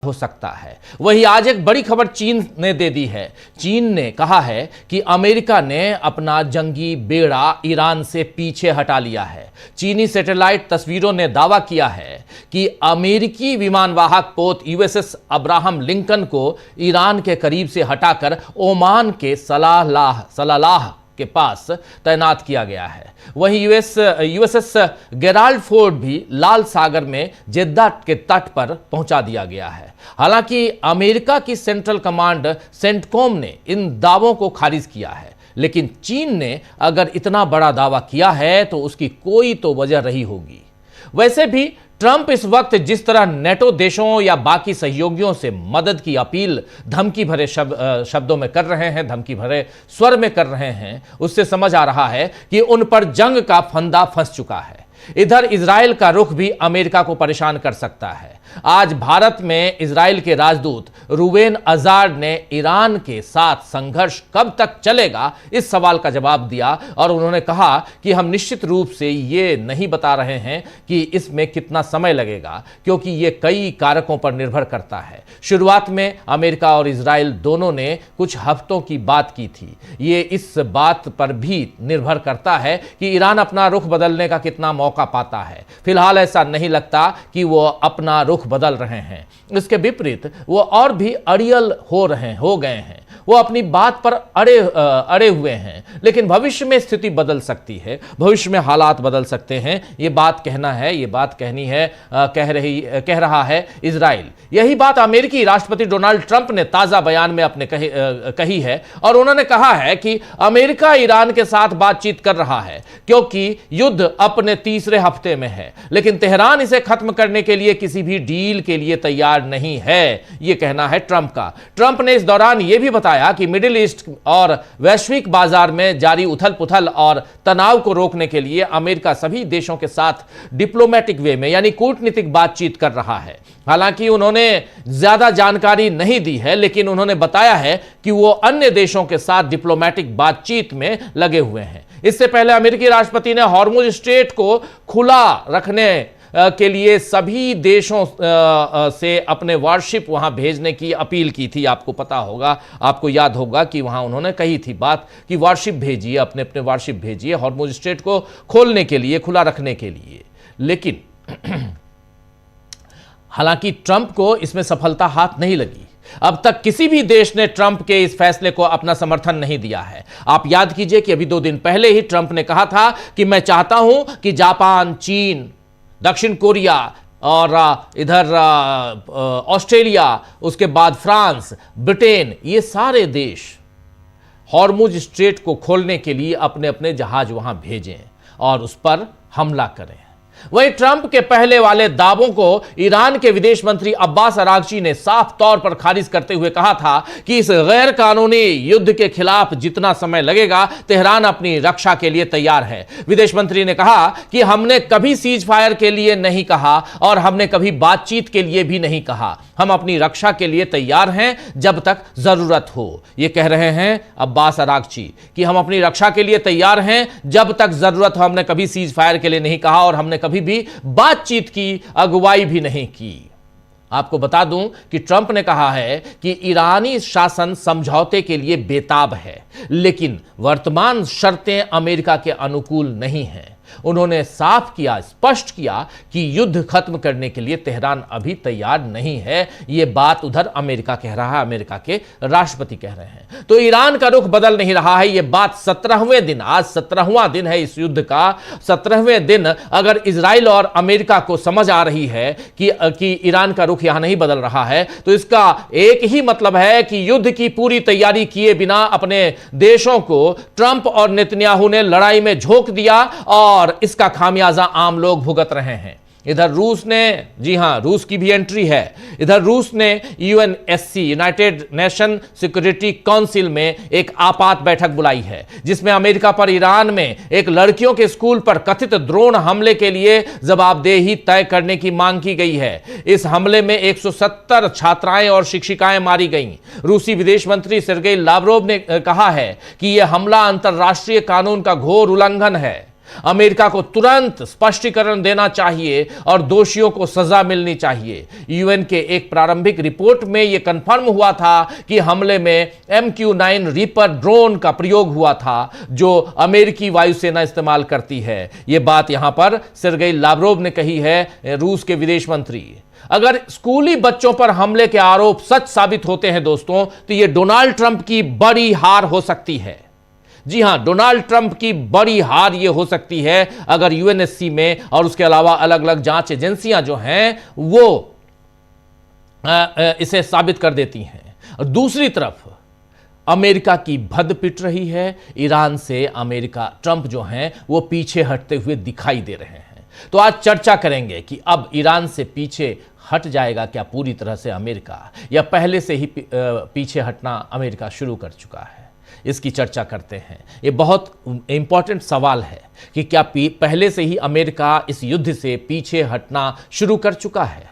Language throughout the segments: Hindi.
हो सकता है। वही आज एक बड़ी खबर चीन ने दे दी है। चीन ने कहा है कि अमेरिका ने अपना जंगी बेड़ा ईरान से पीछे हटा लिया है। चीनी सैटेलाइट तस्वीरों ने दावा किया है कि अमेरिकी विमानवाहक पोत यूएसएस अब्राहम लिंकन को ईरान के करीब से हटाकर ओमान के सलालाह के पास तैनात किया गया है। वहीं यूएसएस गेराल्ड फोर्ड भी लाल सागर में जेद्दा के तट पर पहुंचा दिया गया है। हालांकि अमेरिका की सेंट्रल कमांड सेंटकॉम ने इन दावों को खारिज किया है, लेकिन चीन ने अगर इतना बड़ा दावा किया है तो उसकी कोई तो वजह रही होगी। वैसे भी ट्रंप इस वक्त जिस तरह नेटो देशों या बाकी सहयोगियों से मदद की अपील धमकी भरे शब्दों में कर रहे हैं, धमकी भरे स्वर में कर रहे हैं, उससे समझ आ रहा है कि उन पर जंग का फंदा फंस चुका है। इधर इजराइल का रुख भी अमेरिका को परेशान कर सकता है। आज भारत में इजराइल के राजदूत रूबेन अजार्ड ने ईरान के साथ संघर्ष कब तक चलेगा इस सवाल का जवाब दिया और उन्होंने कहा कि हम निश्चित रूप से ये नहीं बता रहे हैं कि इसमें कितना समय लगेगा, क्योंकि ये कई कारकों पर निर्भर करता है। शुरुआत में अमेरिका और इजराइल दोनों ने कुछ हफ्तों की बात की थी। ये इस बात पर भी निर्भर करता है कि ईरान अपना रुख बदलने का कितना मौका पाता है। फिलहाल ऐसा नहीं लगता कि वो अपना रुख बदल रहे हैं। इसके विपरीत वो और भी अड़ियल हो गए हैं। वो अपनी बात पर अड़े हुए हैं, लेकिन भविष्य में स्थिति बदल सकती है, भविष्य में हालात बदल सकते हैं। ये बात कहना है, ये बात कहनी है, कह रहा है इजराइल। यही बात अमेरिकी राष्ट्रपति डोनाल्ड ट्रंप ने ताजा बयान में अपने कही है और उन्होंने कहा है कि अमेरिका ईरान के साथ बातचीत कर रहा है क्योंकि युद्ध अपने तीसरे हफ्ते में है, लेकिन तेहरान इसे खत्म करने के लिए किसी भी डील के लिए तैयार नहीं है। यह कहना है ट्रंप का। ट्रंप ने इस दौरान यह भी बताया कि मिडिल ईस्ट और वैश्विक बाजार में जारी उथल पुथल और तनाव को रोकने के लिए अमेरिका सभी देशों के साथ डिप्लोमेटिक वे में यानी कूटनीतिक बातचीत कर रहा है। हालांकि उन्होंने ज्यादा जानकारी नहीं दी है, लेकिन उन्होंने बताया है कि वो अन्य देशों के साथ डिप्लोमेटिक बातचीत में लगे हुए हैं। इससे पहले अमेरिकी राष्ट्रपति ने हॉर्मुज स्ट्रेट को खुला रखने के लिए सभी देशों से अपने वारशिप वहां भेजने की अपील की थी। आपको पता होगा, आपको याद होगा कि वहां उन्होंने कही थी बात कि वारशिप भेजिए, अपने अपने वारशिप भेजिए हॉर्मुज स्ट्रेट को खोलने के लिए, खुला रखने के लिए। लेकिन हालांकि ट्रंप को इसमें सफलता हाथ नहीं लगी। अब तक किसी भी देश ने ट्रंप के इस फैसले को अपना समर्थन नहीं दिया है। आप याद कीजिए कि अभी 2 दिन पहले ही ट्रंप ने कहा था कि मैं चाहता हूं कि जापान, चीन, दक्षिण कोरिया और इधर ऑस्ट्रेलिया, उसके बाद फ्रांस, ब्रिटेन, ये सारे देश हॉर्मुज स्ट्रेट को खोलने के लिए अपने अपने जहाज वहां भेजें और उस पर हमला करें। वहीं ट्रंप के पहले वाले दावों को ईरान के विदेश मंत्री अब्बास अरागची ने साफ तौर पर खारिज करते हुए कहा था कि इस गैर कानूनी युद्ध के खिलाफ जितना समय लगेगा, तेहरान अपनी रक्षा के लिए तैयार है। विदेश मंत्री ने कहा कि हमने कभी सीज फायर के लिए नहीं कहा और हमने कभी बातचीत के लिए भी नहीं कहा। हम अपनी रक्षा के लिए तैयार हैं जब तक जरूरत हो। यह कह रहे हैं अब्बास अरागची कि हम अपनी रक्षा के लिए तैयार हैं जब तक जरूरत हो। हमने कभी सीज फायर के लिए नहीं कहा और हमने कभी भी बातचीत की अगुवाई भी नहीं की। आपको बता दूं कि ट्रंप ने कहा है कि ईरानी शासन समझौते के लिए बेताब है, लेकिन वर्तमान शर्तें अमेरिका के अनुकूल नहीं हैं। उन्होंने साफ किया, स्पष्ट किया कि युद्ध खत्म करने के लिए तेहरान अभी तैयार नहीं है। यह बात उधर अमेरिका कह रहा है, अमेरिका के राष्ट्रपति कह रहे हैं। तो ईरान का रुख बदल नहीं रहा है। यह बात 17वें दिन, आज 17वां दिन है इस युद्ध का। 17वें दिन अगर इजराइल और अमेरिका को समझ आ रही है कि ईरान का रुख यहां नहीं बदल रहा है, तो इसका एक ही मतलब है कि युद्ध की पूरी तैयारी किए बिना अपने देशों को ट्रंप और नेतन्याहू ने लड़ाई में झोंक दिया और इसका खामियाजा आम लोग भुगत रहे हैं। इधर रूस ने, जी हां, रूस की भी एंट्री है। इधर रूस ने UNSC, United nation security council में एक आपात बैठक बुलाई है, जिसमें अमेरिका पर ईरान में एक लड़कियों के स्कूल पर कथित ड्रोन हमले के लिए जवाबदेही तय करने की मांग की गई है। इस हमले में 170 छात्राएं और शिक्षिकाएं मारी गईं। रूसी विदेश मंत्री सर्गेई लावरोव ने कहा है कि यह हमला अंतर्राष्ट्रीय कानून का घोर उल्लंघन है। अमेरिका को तुरंत स्पष्टीकरण देना चाहिए और दोषियों को सजा मिलनी चाहिए। यूएन के एक प्रारंभिक रिपोर्ट में यह कंफर्म हुआ था कि हमले में MQ-9 रीपर ड्रोन का प्रयोग हुआ था जो अमेरिकी वायुसेना इस्तेमाल करती है। यह बात यहां पर सर्गेई लाव्रोव ने कही है, रूस के विदेश मंत्री। अगर स्कूली बच्चों पर हमले के आरोप सच साबित होते हैं दोस्तों, तो यह डोनाल्ड ट्रंप की बड़ी हार हो सकती है। जी हां, डोनाल्ड ट्रंप की बड़ी हार यह हो सकती है अगर यूएनएससी में और उसके अलावा अलग अलग जांच एजेंसियां जो हैं वो इसे साबित कर देती हैं। और दूसरी तरफ अमेरिका की भद्द पिट रही है। ईरान से अमेरिका, ट्रंप जो हैं वो पीछे हटते हुए दिखाई दे रहे हैं। तो आज चर्चा करेंगे कि अब ईरान से पीछे हट जाएगा क्या पूरी तरह से अमेरिका, या पहले से ही पीछे हटना अमेरिका शुरू कर चुका है। इसकी चर्चा करते हैं। ये बहुत इंपॉर्टेंट सवाल है कि क्या पहले से ही अमेरिका इस युद्ध से पीछे हटना शुरू कर चुका है,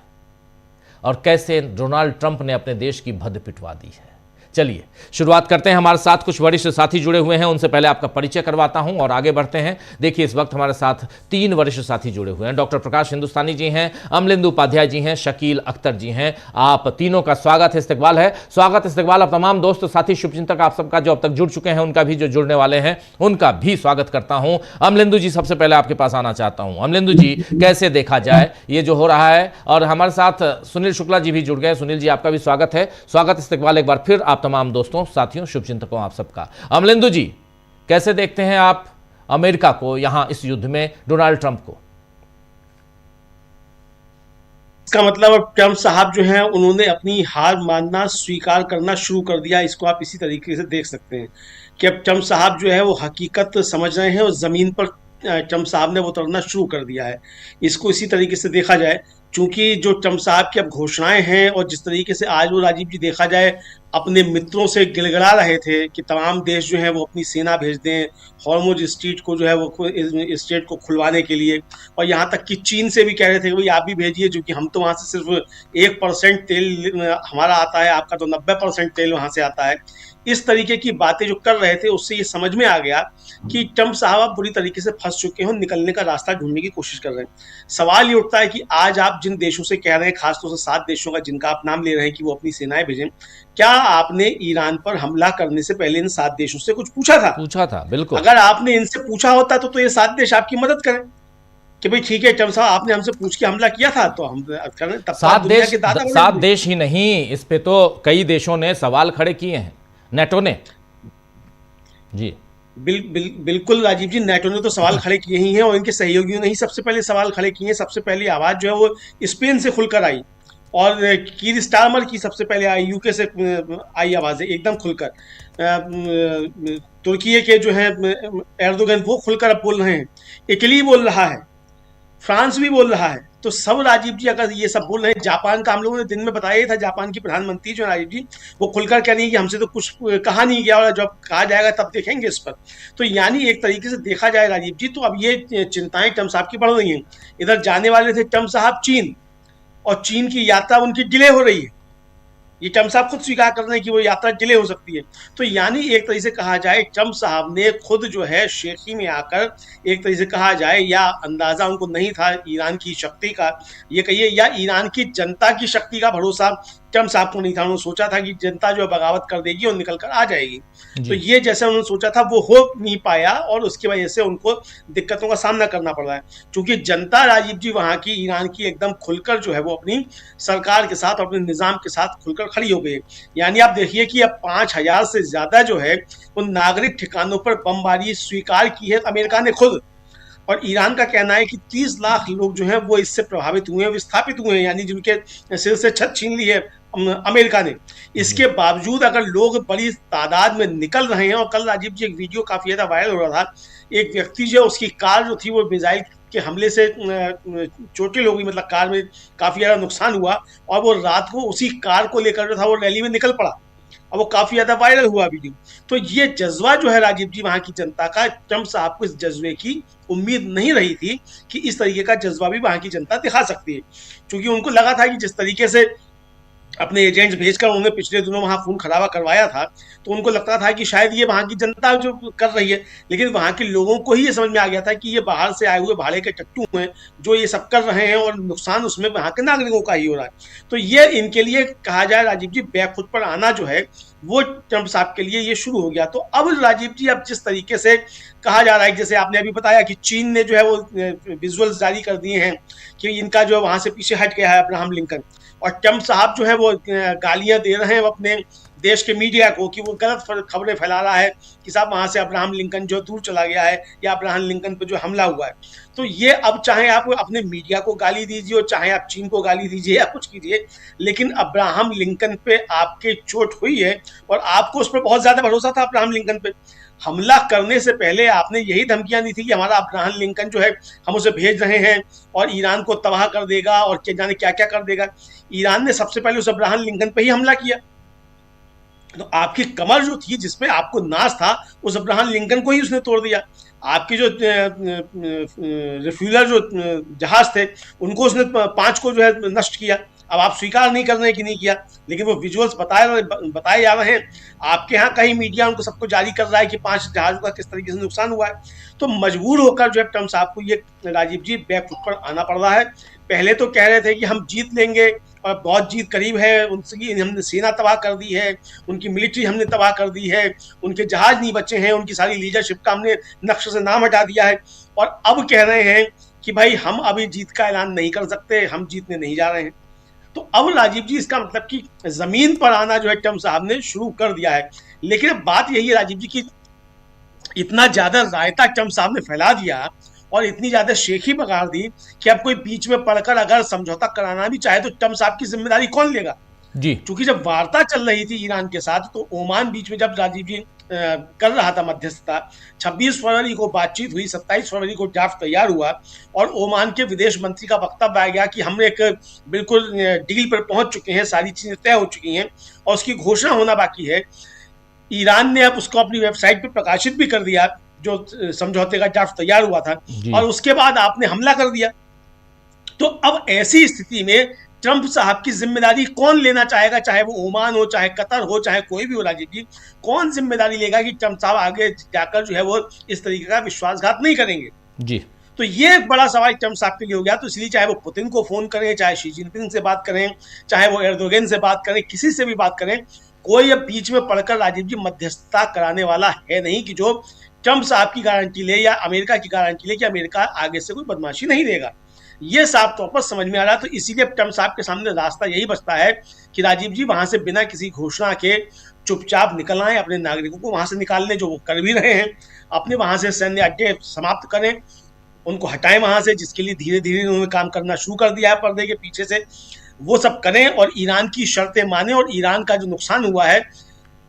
और कैसे डोनाल्ड ट्रंप ने अपने देश की भद्द पिटवा दी है। चलिए शुरुआत करते हैं। हमारे साथ कुछ वरिष्ठ साथी जुड़े हुए हैं, उनसे पहले आपका परिचय करवाता हूं और आगे बढ़ते हैं। देखिए, इस वक्त हमारे साथ 3 वरिष्ठ साथी जुड़े हुए हैं। डॉक्टर प्रकाश हिंदुस्तानी जी हैं, अमलेंदु उपाध्याय जी हैं, शकील अख्तर जी हैं। आप तीनों का स्वागत है, इस्तकबाल है। स्वागत इस्तकबाल आप तमाम दोस्त साथी शुभचिंतक आप सबका जो अब तक जुड़ चुके हैं, उनका भी, जो जुड़ने वाले हैं उनका भी स्वागत करता हूं। अमलेंदु जी, सबसे पहले आपके पास आना चाहता हूं। अमलेंदु जी, कैसे देखा जाए ये जो हो रहा है? और हमारे साथ सुनील शुक्ला जी भी जुड़ गए। सुनील जी, आपका भी स्वागत है। स्वागत इस्तकबाल एक बार फिर आप तमाम दोस्तों, साथियों, शुभचिंतकों आप सबका। अमलेंदु जी, कैसे देखते हैं आप अमेरिका को यहां इस युद्ध में, डोनाल्ड ट्रंप को? इसका मतलब अब ट्रंप साहब जो हैं उन्होंने अपनी हार मानना, स्वीकार करना शुरू कर दिया। इसको आप इसी तरीके से देख सकते हैं कि अब ट्रंप साहब जो है वो हकीकत समझ रहे हैं और जमीन पर ट्रंप साहब ने वो उतरना शुरू कर दिया है। इसको इसी तरीके से देखा जाए, चूंकि जो ट्रंप साहब की अब घोषणाएं हैं और जिस तरीके से आज वो, राजीव जी, देखा जाए अपने मित्रों से गिड़गिड़ा रहे थे कि तमाम देश जो है वो अपनी सेना भेज दें हॉर्मुज स्ट्रेट को, जो है वो स्ट्रेट को खुलवाने के लिए, और यहाँ तक कि चीन से भी कह रहे थे कि भाई आप भी भेजिए, जो कि हम तो वहाँ से सिर्फ 1% तेल हमारा आता है, आपका तो 90% तेल वहाँ से आता है। इस तरीके की बातें जो कर रहे थे, उससे ये समझ में आ गया कि ट्रंप साहब अब बुरी तरीके से फंस चुके हैं, निकलने का रास्ता ढूंढने की कोशिश कर रहे हैं। सवाल ये उठता है कि आज आप जिन देशों से कह रहे हैं, खासतौर से 7 देशों का जिनका आप नाम ले रहे हैं कि वो अपनी सेनाएं भेजें, क्या आपने ईरान पर हमला करने से पहले इन 7 देशों से कुछ पूछा था? पूछा था, बिल्कुल। अगर आपने इनसे पूछा होता तो ये 7 देश आपकी मदद करें कि भाई ठीक है ट्रंप साहब, आपने हमसे पूछ के हमला किया था तो हम करें। तब 7 देश ही नहीं, इस पे तो कई देशों ने सवाल खड़े किए हैं, नेटो ने। जी बिल्कुल राजीव जी, नेटो ने तो सवाल खड़े किए ही हैं और इनके सहयोगियों ने ही सबसे पहले सवाल खड़े किए हैं। सबसे पहली आवाज जो है वो स्पेन से खुलकर आई, और कीर स्टारमर की सबसे पहले आई, यूके से आई आवाजें एकदम खुलकर। तुर्की के जो है एर्दोगन, वो खुलकर अब बोल रहे हैं। इटली बोल रहा है, फ्रांस भी बोल रहा है। तो सब, राजीव जी, अगर ये सब बोल रहे हैं, जापान का हम लोगों ने दिन में बताया था, जापान की प्रधानमंत्री जो है राजीव जी, वो खुलकर कह रही है कि हमसे तो कुछ कहा नहीं गया और जब कहा जाएगा तब देखेंगे इस पर। तो यानी एक तरीके से देखा जाए राजीव जी, तो अब ये चिंताएं ट्रंप साहब की बढ़ रही हैं। इधर जाने वाले थे ट्रंप साहब चीन, और चीन की यात्रा उनकी डिले हो रही है। ये ट्रंप साहब खुद स्वीकार कर रहे हैं कि वो यात्रा डिले हो सकती है। तो यानी एक तरीके से कहा जाए, ट्रंप साहब ने खुद जो है शेखी में आकर, एक तरीके से कहा जाए, या अंदाजा उनको नहीं था ईरान की शक्ति का, ये कहिए, या ईरान की जनता की शक्ति का भरोसा ट्रंप साहब को नहीं था। उन्होंने सोचा था कि जनता जो बगावत कर देगी और निकल कर आ जाएगी। तो ये जैसे उन्होंने सोचा था वो हो नहीं पाया, और उसकी वजह से उनको दिक्कतों का सामना करना पड़ रहा है। क्योंकि जनता, राजीव जी, वहां की, ईरान की, एकदम खुलकर जो है वो अपनी सरकार के साथ, अपने निजाम के साथ खुलकर खड़ी हो गई है। यानी आप देखिए कि अब 5000 से ज्यादा जो है उन नागरिक ठिकानों पर बमबारी स्वीकार की है अमेरिका ने खुद। और ईरान का कहना है कि 30 लाख लोग जो हैं वो इससे प्रभावित हुए हैं, विस्थापित हुए हैं, यानी जिनके सिर से छत छीन ली है अमेरिका ने। इसके बावजूद अगर लोग बड़ी तादाद में निकल रहे हैं, और कल राजीव जी एक वीडियो काफी ज्यादा वायरल हो रहा था, एक व्यक्ति जो, उसकी कार जो थी वो मिसाइल के हमले से चोटिल हो गई, मतलब कार में काफी ज्यादा नुकसान हुआ, और वो रात को उसी कार को लेकर जो था वो रैली में निकल पड़ा, और वो काफी ज्यादा वायरल हुआ वीडियो। तो ये जज्बा जो है राजीव जी वहां की जनता का, ट्रंप साहब को इस जज्बे की उम्मीद नहीं रही थी कि इस तरीके का जज्बा भी वहां की जनता दिखा सकती है। क्योंकि उनको लगा था कि जिस तरीके से अपने एजेंट्स भेजकर उन्होंने पिछले दिनों वहां खून खराबा करवाया था, तो उनको लगता था कि शायद ये वहां की जनता जो कर रही है, लेकिन वहां के लोगों को ही ये समझ में आ गया था कि ये बाहर से आए हुए भाड़े के टट्टू हैं जो ये सब कर रहे हैं, और नुकसान उसमें वहां के नागरिकों का ही हो रहा है। तो ये इनके लिए कहा जाए राजीव जी, बैकफुट पर आना जो है वो ट्रंप साहब के लिए ये शुरू हो गया। तो अब राजीव जी, अब जिस तरीके से कहा जा रहा है, जैसे आपने अभी बताया कि चीन ने जो है वो विजुअल्स जारी कर दिए हैं कि इनका जो है वहां से पीछे हट गया है अब्राहम लिंकन, और ट्रंप साहब जो है वो गालियां दे रहे हैं अपने देश के मीडिया को कि वो गलत खबरें फैला रहा है कि साहब वहां से अब्राहम लिंकन जो दूर चला गया है, या अब्राहम लिंकन पे जो हमला हुआ है। तो ये अब चाहे आप अपने मीडिया को गाली दीजिए और चाहे आप चीन को गाली दीजिए या कुछ कीजिए, लेकिन अब्राहम लिंकन पे आपके चोट हुई है, और आपको उस पर बहुत ज्यादा भरोसा था अब्राहम लिंकन पे। हमला करने से पहले आपने यही धमकियां दी थी कि हमारा अब्राहम लिंकन जो है हम उसे भेज रहे हैं और ईरान को तबाह कर देगा और क्या जाने क्या क्या कर देगा। ईरान ने सबसे पहले उस अब्राहम लिंकन पे ही हमला किया। तो आपकी कमर जो थी जिसपे आपको नाज था, उस अब्राहम लिंकन को ही उसने तोड़ दिया। आपके जो रिफ्यूलर जो जहाज थे उनको उसने 5 को जो है नष्ट किया। अब आप स्वीकार नहीं कर रहे हैं कि नहीं किया, लेकिन वो विजुअल्स बताए जा रहे हैं। आपके यहाँ कहीं मीडिया उनको सबको जारी कर रहा है कि 5 जहाजों का किस तरीके से नुकसान हुआ है। तो मजबूर होकर जो है ट्रंप साहब को ये राजीव जी बैकफुट पर आना पड़ रहा है। पहले तो कह रहे थे कि हम जीत लेंगे और बहुत जीत करीब है, उनकी हमने सेना तबाह कर दी है, उनकी मिलिट्री हमने तबाह कर दी है, उनके जहाज नहीं बचे हैं, उनकी सारी लीडरशिप का हमने नक्शे से नाम हटा दिया है। और अब कह रहे हैं कि भाई हम अभी जीत का ऐलान नहीं कर सकते, हम जीतने नहीं जा रहे हैं। तो अब राजीव जी इसका मतलब कि जमीन पर आना जो है ट्रंप साहब ने शुरू कर दिया है। लेकिन अब बात यही है राजीव जी कि इतना ज्यादा रायता ट्रंप साहब ने फैला दिया और इतनी ज्यादा शेखी बगाड़ दी कि अब कोई बीच में पड़कर अगर समझौता कराना भी चाहे तो ट्रंप साहब की जिम्मेदारी कौन लेगा। जी। क्योंकि जब वार्ता चल रही थी ईरान के साथ, तो ओमान बीच में जब राजीव जी कर रहा था मध्यस्थता, 26 फरवरी को बातचीत हुई, 27 फरवरी को ड्राफ्ट तैयार हुआ, और ओमान के विदेश मंत्री का वक्तव्य आ गया कि हम एक बिल्कुल डील पर पहुंच चुके हैं, सारी चीजें तय हो चुकी हैं और उसकी घोषणा होना बाकी है। ईरान ने अब उसको अपनी वेबसाइट पर प्रकाशित भी कर दिया जो समझौते का ड्राफ्ट तैयार हुआ था, और उसके बाद आपने हमला कर दिया। तो अब ऐसी स्थिति में ट्रंप साहब की जिम्मेदारी कौन लेना चाहेगा, चाहे वो ओमान हो, चाहे कतर हो, चाहे कोई भी हो राजीव जी, कौन जिम्मेदारी लेगा कि ट्रंप साहब आगे जाकर जो है वो इस तरीके का विश्वासघात नहीं करेंगे। जी। तो ये एक बड़ा सवाल ट्रंप साहब के लिए हो गया। तो इसलिए चाहे वो पुतिन को फोन करें, चाहे शी जिनपिंग से बात करें, चाहे वो एर्दोगन से बात करें, किसी से भी बात करें, कोई अब बीच में पड़कर राजीव जी मध्यस्थता कराने वाला है नहीं कि जो ट्रंप साहब की गारंटी ले या अमेरिका की गारंटी ले कि अमेरिका आगे से कोई बदमाशी नहीं देगा। ये साफ तौर पर समझ में आ रहा है। तो इसीलिए ट्रंप साहब के सामने रास्ता यही बचता है कि राजीव जी वहां से बिना किसी घोषणा के चुपचाप निकल आए, अपने नागरिकों को वहां से निकालने, जो वो कर भी रहे हैं, अपने वहां से सैन्य अड्डे समाप्त करें, उनको हटाएं वहां से, जिसके लिए धीरे धीरे उन्होंने काम करना शुरू कर दिया है पर्दे के पीछे से। वो सब करें और ईरान की शर्तें माने और ईरान का जो नुकसान हुआ है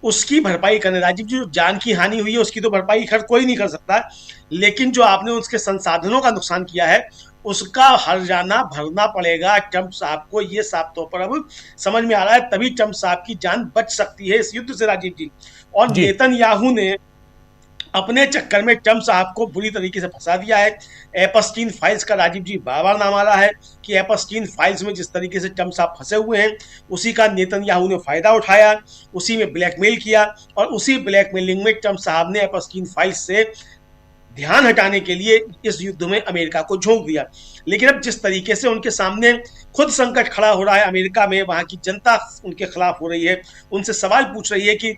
उसकी भरपाई करें। राजीव जी, जो जान की हानि हुई है उसकी तो भरपाई खैर कोई नहीं कर सकता, लेकिन जो आपने उसके संसाधनों का नुकसान किया है उसका हर्जाना भरना पड़ेगा ट्रंप साहब को। ये साफ तौर पर अब समझ में आ रहा है, तभी ट्रंप साहब की जान बच सकती है इस युद्ध से राजीव जी। और नेतन्याहू ने अपने चक्कर में ट्रंप साहब को बुरी तरीके से फंसा दिया है। एपस्टीन फाइल्स का राजीव जी बार बार नाम आ रहा है कि एपस्टीन फाइल्स में जिस तरीके से ट्रंप साहब फंसे हुए हैं, उसी का नेतन्याहू ने फायदा उठाया, उसी में ब्लैकमेल किया, और उसी ब्लैकमेलिंग में ट्रंप साहब ने एपस्टीन फाइल्स से ध्यान हटाने के लिए इस युद्ध में अमेरिका को झोंक दिया। लेकिन अब जिस तरीके से उनके सामने खुद संकट खड़ा हो रहा है अमेरिका में, वहां की जनता उनके खिलाफ हो रही है, उनसे सवाल पूछ रही है कि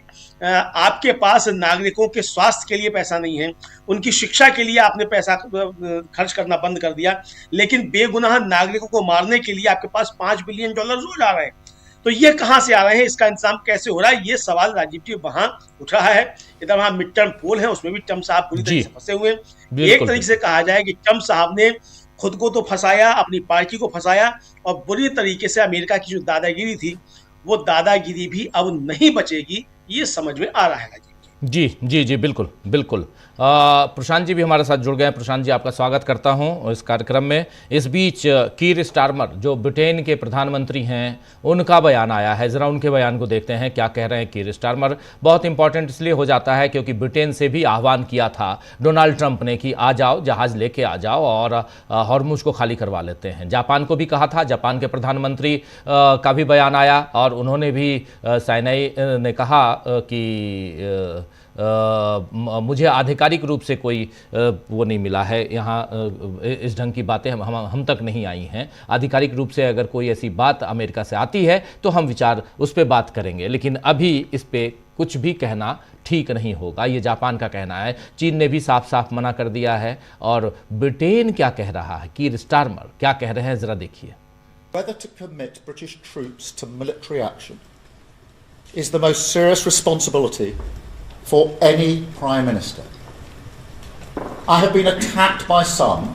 आपके पास नागरिकों के स्वास्थ्य के लिए पैसा नहीं है, उनकी शिक्षा के लिए आपने पैसा खर्च करना बंद कर दिया, लेकिन बेगुनाह नागरिकों को मारने के लिए आपके पास $5 बिलियन रोज आ रहे हैं। तो ये कहां से आ रहे हैं, इसका इंतजाम कैसे हो रहा है, ये सवाल राजीव जी वहां उठ रहा है। इधर वहां मिड टर्म पोल है, उसमें भी ट्रंप साहब पूरी तरीके से फंसे हुए हैं। एक तरीके से कहा जाए कि ट्रंप साहब ने खुद को तो फंसाया, अपनी पार्टी को फंसाया, और बुरी तरीके से अमेरिका की जो दादागिरी थी वो दादागिरी भी अब नहीं बचेगी, ये समझ में आ रहा है राजीव जी। जी जी जी, बिल्कुल बिल्कुल। प्रशांत जी भी हमारे साथ जुड़ गए हैं। प्रशांत जी, आपका स्वागत करता हूं इस कार्यक्रम में। इस बीच कीर स्टारमर जो ब्रिटेन के प्रधानमंत्री हैं, उनका बयान आया है। ज़रा उनके बयान को देखते हैं, क्या कह रहे हैं कीर स्टारमर। बहुत इंपॉर्टेंट इसलिए हो जाता है क्योंकि ब्रिटेन से भी आह्वान किया था डोनाल्ड ट्रंप ने कि आ जाओ, जहाज़ लेके आ जाओ और हॉर्मुज को खाली करवा लेते हैं। जापान को भी कहा था, जापान के प्रधानमंत्री का भी बयान आया और उन्होंने भी साइनाई ने कहा कि मुझे आधिकारिक रूप से कोई वो नहीं मिला है, यहाँ इस ढंग की बातें हम तक नहीं आई हैं। आधिकारिक रूप से अगर कोई ऐसी बात अमेरिका से आती है तो हम विचार उस पर बात करेंगे, लेकिन अभी इस पे कुछ भी कहना ठीक नहीं होगा, ये जापान का कहना है। चीन ने भी साफ साफ मना कर दिया है। और ब्रिटेन क्या कह रहा है, कीर स्टारमर क्या कह रहे हैं, ज़रा देखिए। Whether to commit British troops to military action is the most serious responsibility for any Prime Minister. I have been attacked by some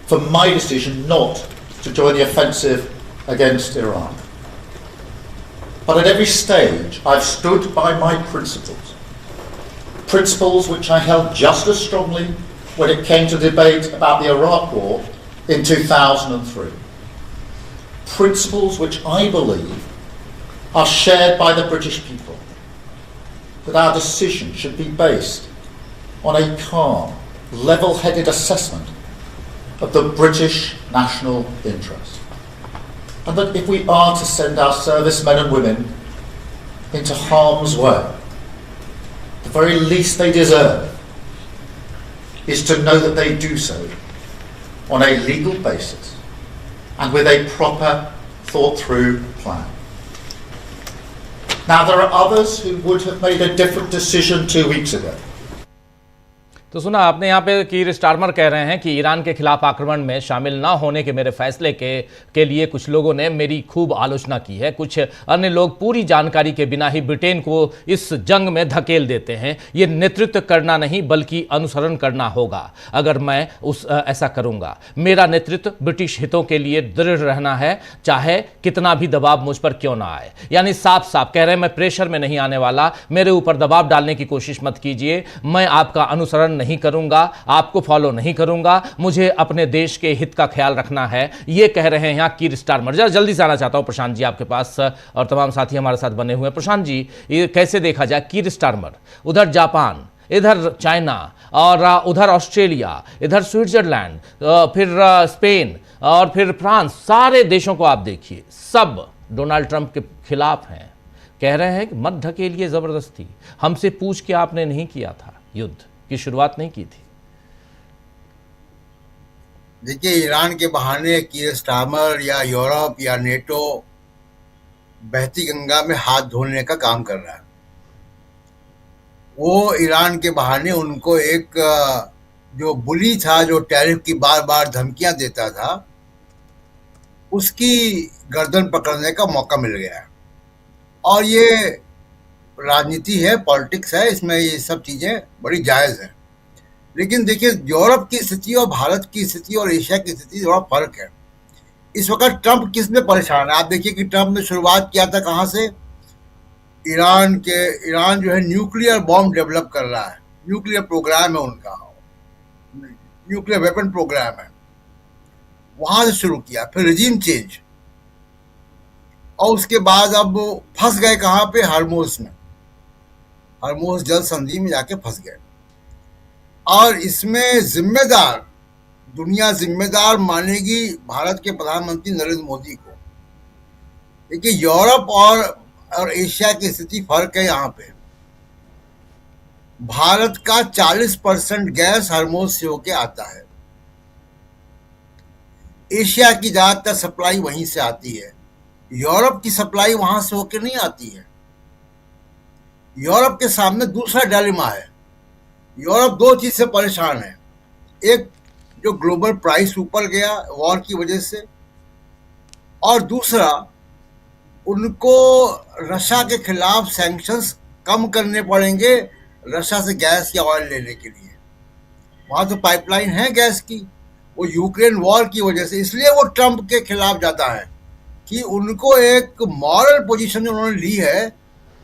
for my decision not to join the offensive against Iran. But at every stage I've stood by my principles. Principles which I held just as strongly when it came to debate about the Iraq War in 2003. Principles which I believe are shared by the British people, that our decision should be based on a calm, level-headed assessment of the British national interest. And that if we are to send our servicemen and women into harm's way, the very least they deserve is to know that they do so on a legal basis and with a proper, thought-through plan. Now, there are others who would have made a different decision 2 weeks ago. तो सुना आपने, यहाँ पे कीर स्टारमर कह रहे हैं कि ईरान के खिलाफ आक्रमण में शामिल ना होने के मेरे फैसले के लिए कुछ लोगों ने मेरी खूब आलोचना की है। कुछ अन्य लोग पूरी जानकारी के बिना ही ब्रिटेन को इस जंग में धकेल देते हैं। ये नेतृत्व करना नहीं बल्कि अनुसरण करना होगा। अगर मैं ऐसा करूंगा, मेरा नेतृत्व ब्रिटिश हितों के लिए दृढ़ रहना है, चाहे कितना भी दबाव मुझ पर क्यों ना आए। यानी साफ साफ कह रहे हैं, मैं प्रेशर में नहीं आने वाला, मेरे ऊपर दबाव डालने की कोशिश मत कीजिए, मैं आपका अनुसरण नहीं करूंगा, आपको फॉलो नहीं करूंगा, मुझे अपने देश के हित का ख्याल रखना है। ये कह रहे हैं यहां कीर स्टारमर। जरा जल्दी से आना चाहता हूं प्रशांत जी आपके पास, और तमाम साथी हमारे साथ बने हुए हैं। प्रशांत जी, ये कैसे देखा जाए, कीर स्टारमर, उधर जापान, इधर चाइना और उधर ऑस्ट्रेलिया, इधर स्विट्जरलैंड, फिर स्पेन और फिर फ्रांस, सारे देशों को आप देखिए, सब डोनाल्ड ट्रंप के खिलाफ हैं। कह रहे हैं कि मत ढकेलिए जबरदस्ती, हमसे पूछ के आपने नहीं किया था, युद्ध की शुरुआत नहीं की थी। देखिए, ईरान के बहाने कीर स्टारमर या यूरोप या नेटो बहती गंगा में हाथ धोने का काम कर रहा है। वो ईरान के बहाने उनको एक जो बुली था, जो टैरिफ की बार बार धमकियां देता था, उसकी गर्दन पकड़ने का मौका मिल गया है। और ये राजनीति है, पॉलिटिक्स है, इसमें ये सब चीज़ें बड़ी जायज़ हैं। लेकिन देखिए, यूरोप की स्थिति और भारत की स्थिति और एशिया की स्थिति थोड़ा फर्क है। इस वक्त ट्रंप किस में परेशान है? आप देखिए कि ट्रंप ने शुरुआत किया था कहाँ से? ईरान जो है न्यूक्लियर बॉम्ब डेवलप कर रहा है, न्यूक्लियर प्रोग्राम है उनका, न्यूक्लियर वेपन प्रोग्राम है, वहाँ से शुरू किया। फिर रिजीम चेंज, और उसके बाद अब फंस गए कहाँ पे? हार्मोज में, हार्मोज जल संधि में जाके फंस गए। और इसमें जिम्मेदार, दुनिया जिम्मेदार मानेगी भारत के प्रधानमंत्री नरेंद्र मोदी को। देखिए, यूरोप और एशिया की स्थिति फर्क है। यहाँ पे भारत का 40% गैस हार्मोज से होके आता है, एशिया की ज्यादातर सप्लाई वहीं से आती है, यूरोप की सप्लाई वहां से होके नहीं आती है। यूरोप के सामने दूसरा डायलेमा है। यूरोप दो चीज से परेशान है, एक जो ग्लोबल प्राइस ऊपर गया वॉर की वजह से, और दूसरा उनको रशिया के खिलाफ सैंक्शंस कम करने पड़ेंगे रशिया से गैस या ऑयल लेने के लिए। वहां तो पाइपलाइन है गैस की, वो यूक्रेन वॉर की वजह से, इसलिए वो ट्रंप के खिलाफ जाता है कि उनको एक मॉरल पोजीशन जो उन्होंने ली है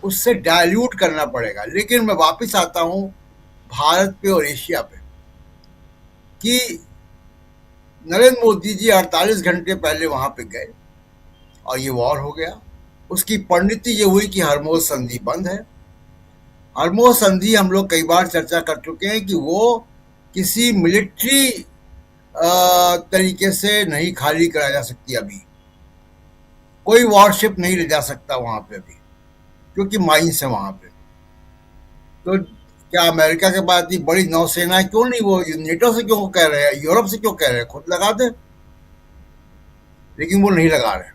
उससे डाइल्यूट करना पड़ेगा। लेकिन मैं वापस आता हूं भारत पे और एशिया पे कि नरेंद्र मोदी जी 48 घंटे पहले वहां पे गए और ये वॉर हो गया। उसकी परिणति ये हुई कि हरमोज संधि बंद है। हरमोज संधि हम लोग कई बार चर्चा कर चुके हैं कि वो किसी मिलिट्री तरीके से नहीं खाली कराया जा सकती। अभी कोई वॉरशिप नहीं ले जा सकता वहां पे अभी, क्योंकि माइंस है वहां पे। तो क्या अमेरिका के पास इतनी बड़ी नौसेना क्यों नहीं, वो नेटो से क्यों कह रहे हैं, यूरोप से क्यों कह रहे हैं, खुद लगा दे। लेकिन वो नहीं लगा रहे।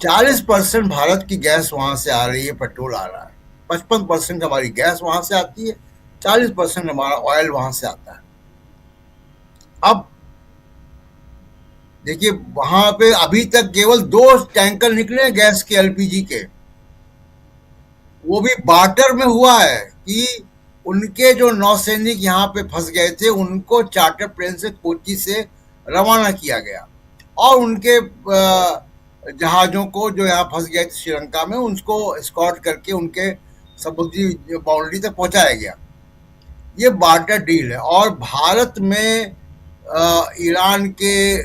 40% भारत की गैस वहां से आ रही है, पेट्रोल आ रहा है। 55% हमारी गैस वहां से आती है, 40% हमारा ऑयल वहां से आता है। अब देखिए वहां पे अभी तक केवल 2 टैंकर निकले गैस के, एलपीजी के, वो भी बार्टर में हुआ है कि उनके जो नौसैनिक यहाँ पे फंस गए थे उनको चार्टर प्लेन से कोच्चि से रवाना किया गया और उनके जहाजों को जो यहाँ फंस गए थे श्रीलंका में उनको एस्कॉर्ट करके उनके समुद्री बाउंड्री तक पहुंचाया गया। ये बार्टर डील है। और भारत में ईरान के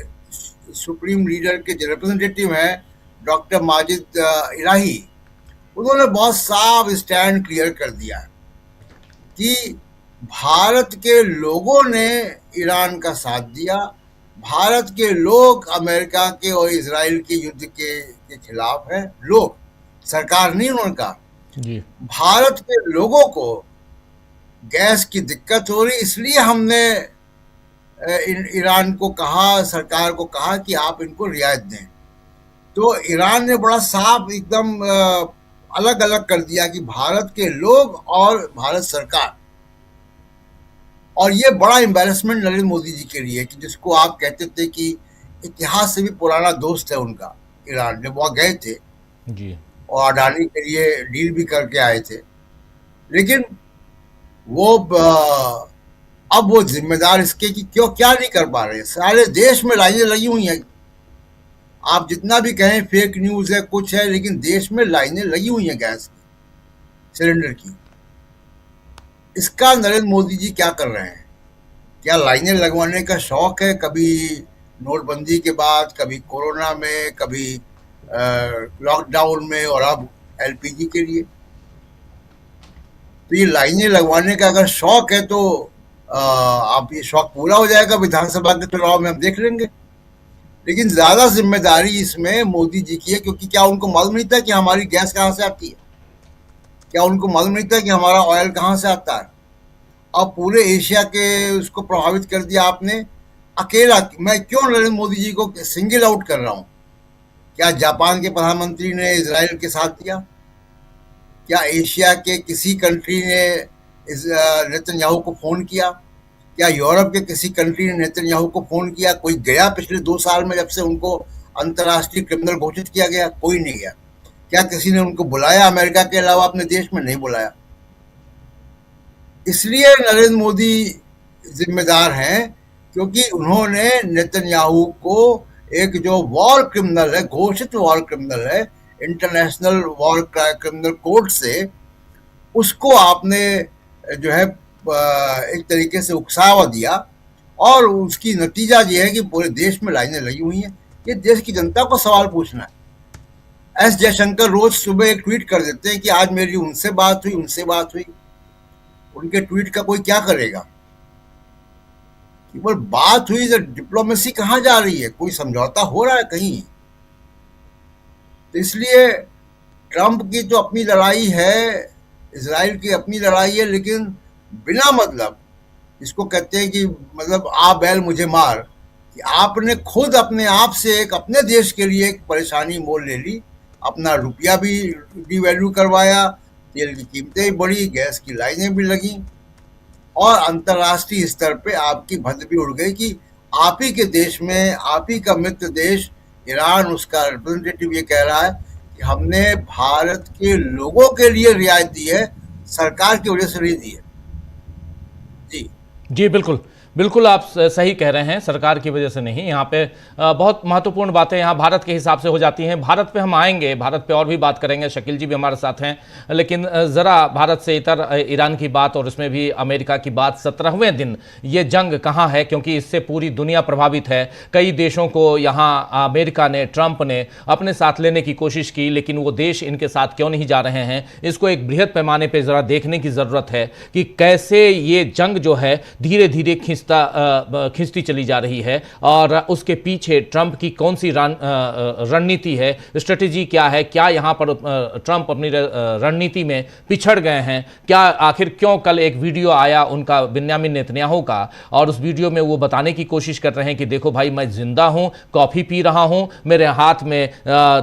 सुप्रीम लीडर के जो रिप्रेजेंटेटिव हैं डॉक्टर माजिद इलाही, उन्होंने बहुत साफ स्टैंड क्लियर कर दिया है कि भारत के लोगों ने ईरान का साथ दिया। भारत के लोग अमेरिका के और इजराइल के युद्ध के खिलाफ हैं। लोग, सरकार नहीं उनका जी। भारत के लोगों को गैस की दिक्कत हो रही, इसलिए हमने ईरान को कहा, सरकार को कहा कि आप इनको रियायत दें। तो ईरान ने बड़ा साफ एकदम अलग अलग कर दिया कि भारत के लोग और भारत सरकार। और ये बड़ा एम्बैरेसमेंट नरेंद्र मोदी जी के लिए कि जिसको आप कहते थे कि इतिहास से भी पुराना दोस्त है उनका ईरान, जब वहाँ गए थे जी। और अडानी के लिए डील भी करके आए थे। लेकिन वो अब वो जिम्मेदार इसके कि क्यों क्या नहीं कर पा रहे। सारे देश में लाइनें लगी हुई हैं, आप जितना भी कहें फेक न्यूज है कुछ है, लेकिन देश में लाइनें लगी हुई हैं गैस की, सिलेंडर की। इसका नरेंद्र मोदी जी क्या कर रहे हैं? क्या लाइनें लगवाने का शौक है? कभी नोटबंदी के बाद, कभी कोरोना में, कभी लॉकडाउन में और अब एलपीजी के लिए। तो ये लाइनें लगवाने का अगर शौक है तो आप ये शौक पूरा हो जाएगा विधानसभा के चुनाव में, हम देख लेंगे। लेकिन ज्यादा जिम्मेदारी इसमें मोदी जी की है, क्योंकि क्या उनको मालूम नहीं था कि हमारी गैस कहाँ से आती है? क्या उनको मालूम नहीं था कि हमारा ऑयल कहाँ से आता है? अब पूरे एशिया के उसको प्रभावित कर दिया आपने अकेला। मैं क्यों नरेंद्र मोदी जी को सिंगल आउट कर रहा हूँ? क्या जापान के प्रधानमंत्री ने इजराइल के साथ दिया? क्या एशिया के किसी कंट्री ने नेतन्याहू को फोन किया? क्या यूरोप के किसी कंट्री ने नेतन्याहू को फोन किया? कोई गया पिछले 2 साल में जब से उनको अंतर्राष्ट्रीय क्रिमिनल घोषित किया गया? कोई नहीं गया। क्या किसी ने उनको बुलाया अमेरिका के अलावा अपने देश में? नहीं बुलाया। इसलिए नरेंद्र मोदी जिम्मेदार हैं, क्योंकि उन्होंने नेतन्याहू को एक जो वॉर क्रिमिनल है, घोषित वॉर क्रिमिनल है इंटरनेशनल वॉर क्रिमिनल कोर्ट से, उसको आपने जो है एक तरीके से उकसावा दिया। और उसकी नतीजा ये है कि पूरे देश में लाइनें लगी हुई हैं। ये देश की जनता को सवाल पूछना है। एस जयशंकर रोज सुबह एक ट्वीट कर देते हैं कि आज मेरी उनसे बात हुई, उनसे बात हुई। उनके ट्वीट का कोई क्या करेगा? केवल बात हुई, तो डिप्लोमेसी कहाँ जा रही है? कोई समझौता हो रहा है कहीं? तो इसलिए ट्रंप की तो अपनी लड़ाई है, इजराइल की अपनी लड़ाई है, लेकिन बिना मतलब, इसको कहते हैं कि मतलब आ बैल मुझे मार, कि आपने खुद अपने आप से एक अपने देश के लिए एक परेशानी मोल ले ली। अपना रुपया भी डिवैल्यू करवाया, तेल की कीमतें भी बढ़ी, गैस की लाइनें भी लगी, और अंतर्राष्ट्रीय स्तर पे आपकी भद्द भी उड़ गई कि आप ही के देश में, आप ही का मित्र देश ईरान, उसका रिप्रेजेंटेटिव ये कह रहा है कि हमने भारत के लोगों के लिए रियायत दी है, सरकार की वजह से नहीं दी है। जी जी बिल्कुल। बिल्कुल आप सही कह रहे हैं, सरकार की वजह से नहीं। यहाँ पे बहुत महत्वपूर्ण बातें यहाँ भारत के हिसाब से हो जाती हैं। भारत पे हम आएंगे, भारत पे और भी बात करेंगे, शकील जी भी हमारे साथ हैं, लेकिन ज़रा भारत से इतर ईरान की बात और उसमें भी अमेरिका की बात। 17वें दिन ये जंग कहाँ है, क्योंकि इससे पूरी दुनिया प्रभावित है। कई देशों को यहाँ अमेरिका ने, ट्रंप ने अपने साथ लेने की कोशिश की, लेकिन वो देश इनके साथ क्यों नहीं जा रहे हैं, इसको एक बृहद पैमाने पर ज़रा देखने की ज़रूरत है कि कैसे ये जंग जो है धीरे धीरे खिंचती चली जा रही है और उसके पीछे ट्रंप की कौन सी रणनीति है, स्ट्रेटेजी क्या है। क्या यहां पर ट्रंप अपनी रणनीति में पिछड़ गए हैं, क्या आखिर क्यों कल एक वीडियो आया उनका बिन्यामिन नेतन्याहू का, और उस वीडियो में वो बताने की कोशिश कर रहे हैं कि देखो भाई मैं जिंदा हूं, कॉफी पी रहा हूं, मेरे हाथ में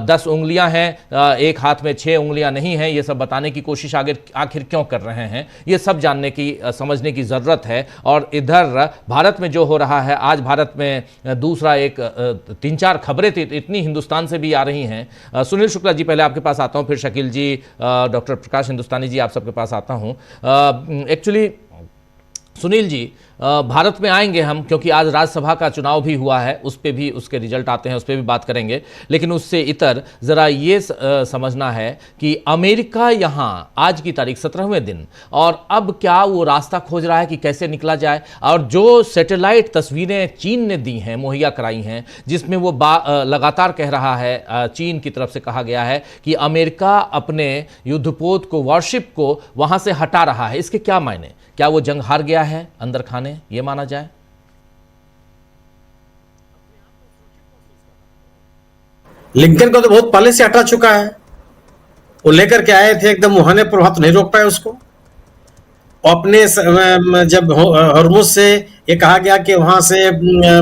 10 उंगलियां हैं, एक हाथ में 6 उंगलियां नहीं हैं। ये सब बताने की कोशिश आखिर क्यों कर रहे हैं, ये सब जानने की, समझने की जरूरत है। और इधर भारत में जो हो रहा है, आज भारत में दूसरा एक 3-4 खबरें इतनी हिंदुस्तान से भी आ रही हैं। सुनील शुक्ला जी पहले आपके पास आता हूं, फिर शकील जी, डॉक्टर प्रकाश हिंदुस्तानी जी, आप सबके पास आता हूं। एक्चुअली सुनील जी, भारत में आएंगे हम, क्योंकि आज राज्यसभा का चुनाव भी हुआ है, उस पर भी उसके रिजल्ट आते हैं, उस पर भी बात करेंगे। लेकिन उससे इतर ज़रा ये समझना है कि अमेरिका यहाँ आज की तारीख 17वें दिन, और अब क्या वो रास्ता खोज रहा है कि कैसे निकला जाए। और जो सैटेलाइट तस्वीरें चीन ने दी हैं, मुहैया कराई हैं, जिसमें वो लगातार कह रहा है, चीन की तरफ से कहा गया है कि अमेरिका अपने युद्धपोत को, वॉरशिप को वहाँ से हटा रहा है, इसके क्या मायने? क्या वो जंग हार गया है अंदर खाने, ये माना जाए? लिंकन को तो बहुत पहले से हटा चुका है। वो लेकर के आए थे, एकदम मुहाने प्रभाव तो नहीं रोक पाए उसको। अपने जब हॉर्मुज से ये कहा गया कि वहां से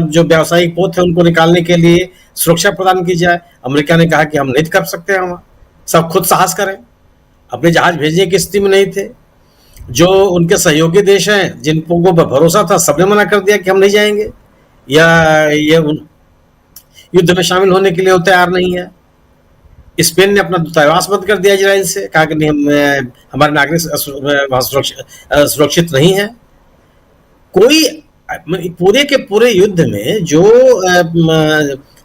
जो व्यावसायिक पोत है उनको निकालने के लिए सुरक्षा प्रदान की जाए, अमेरिका ने कहा कि हम नहीं कर सकते हैं, वहां सब खुद साहस करें। अपने जहाज भेजने की स्थिति में नहीं थे। जो उनके सहयोगी देश हैं, जिनको भरोसा था, सबने मना कर दिया कि हम नहीं जाएंगे, या ये युद्ध में शामिल होने के लिए वो तैयार नहीं है। स्पेन ने अपना दूतावास बंद कर दिया इजराइल से, कहा कि नहीं, हम हमारे नागरिक सुरक्षित नहीं है। कोई पूरे के पूरे युद्ध में जो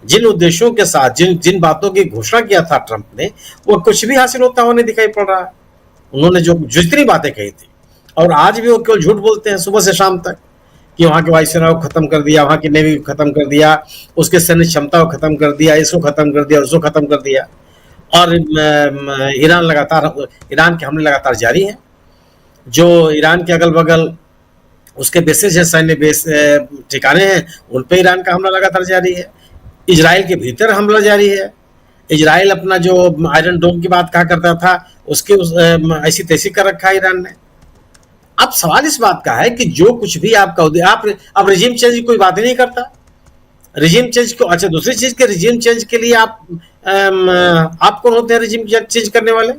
जिन उद्देश्यों के साथ, जिन बातों की घोषणा किया था ट्रंप ने, वो कुछ भी हासिल होता हुआ नहीं दिखाई पड़ रहा है। उन्होंने जो जितनी बातें कही थी, और आज भी वो केवल झूठ बोलते हैं सुबह से शाम तक, कि वहां के वायुसेना को खत्म कर दिया, वहां की नेवी को खत्म कर दिया, उसके सैन्य क्षमता को खत्म कर दिया, इसको खत्म कर दिया, उसको खत्म कर दिया। और ईरान के हमले लगातार जारी हैं। जो ईरान के अगल बगल उसके बेसेस हैं, सैन्य बेस ठिकाने हैं, उन पे ईरान का हमला लगातार जारी है। इजराइल के भीतर हमला जारी है। इजराइल अपना जो आयरन डोम की बात कहा करता था, उसके ऐसी तैसी कर रखा है ईरान ने। अब सवाल इस बात का है कि जो कुछ भी आपका आप रिजीम चेंज की कोई बात ही नहीं करता। रिजीम चेंज को, अच्छा दूसरी चीज के रिजीम चेंज के लिए आप कौन होते हैं रिजीम चेंज करने वाले?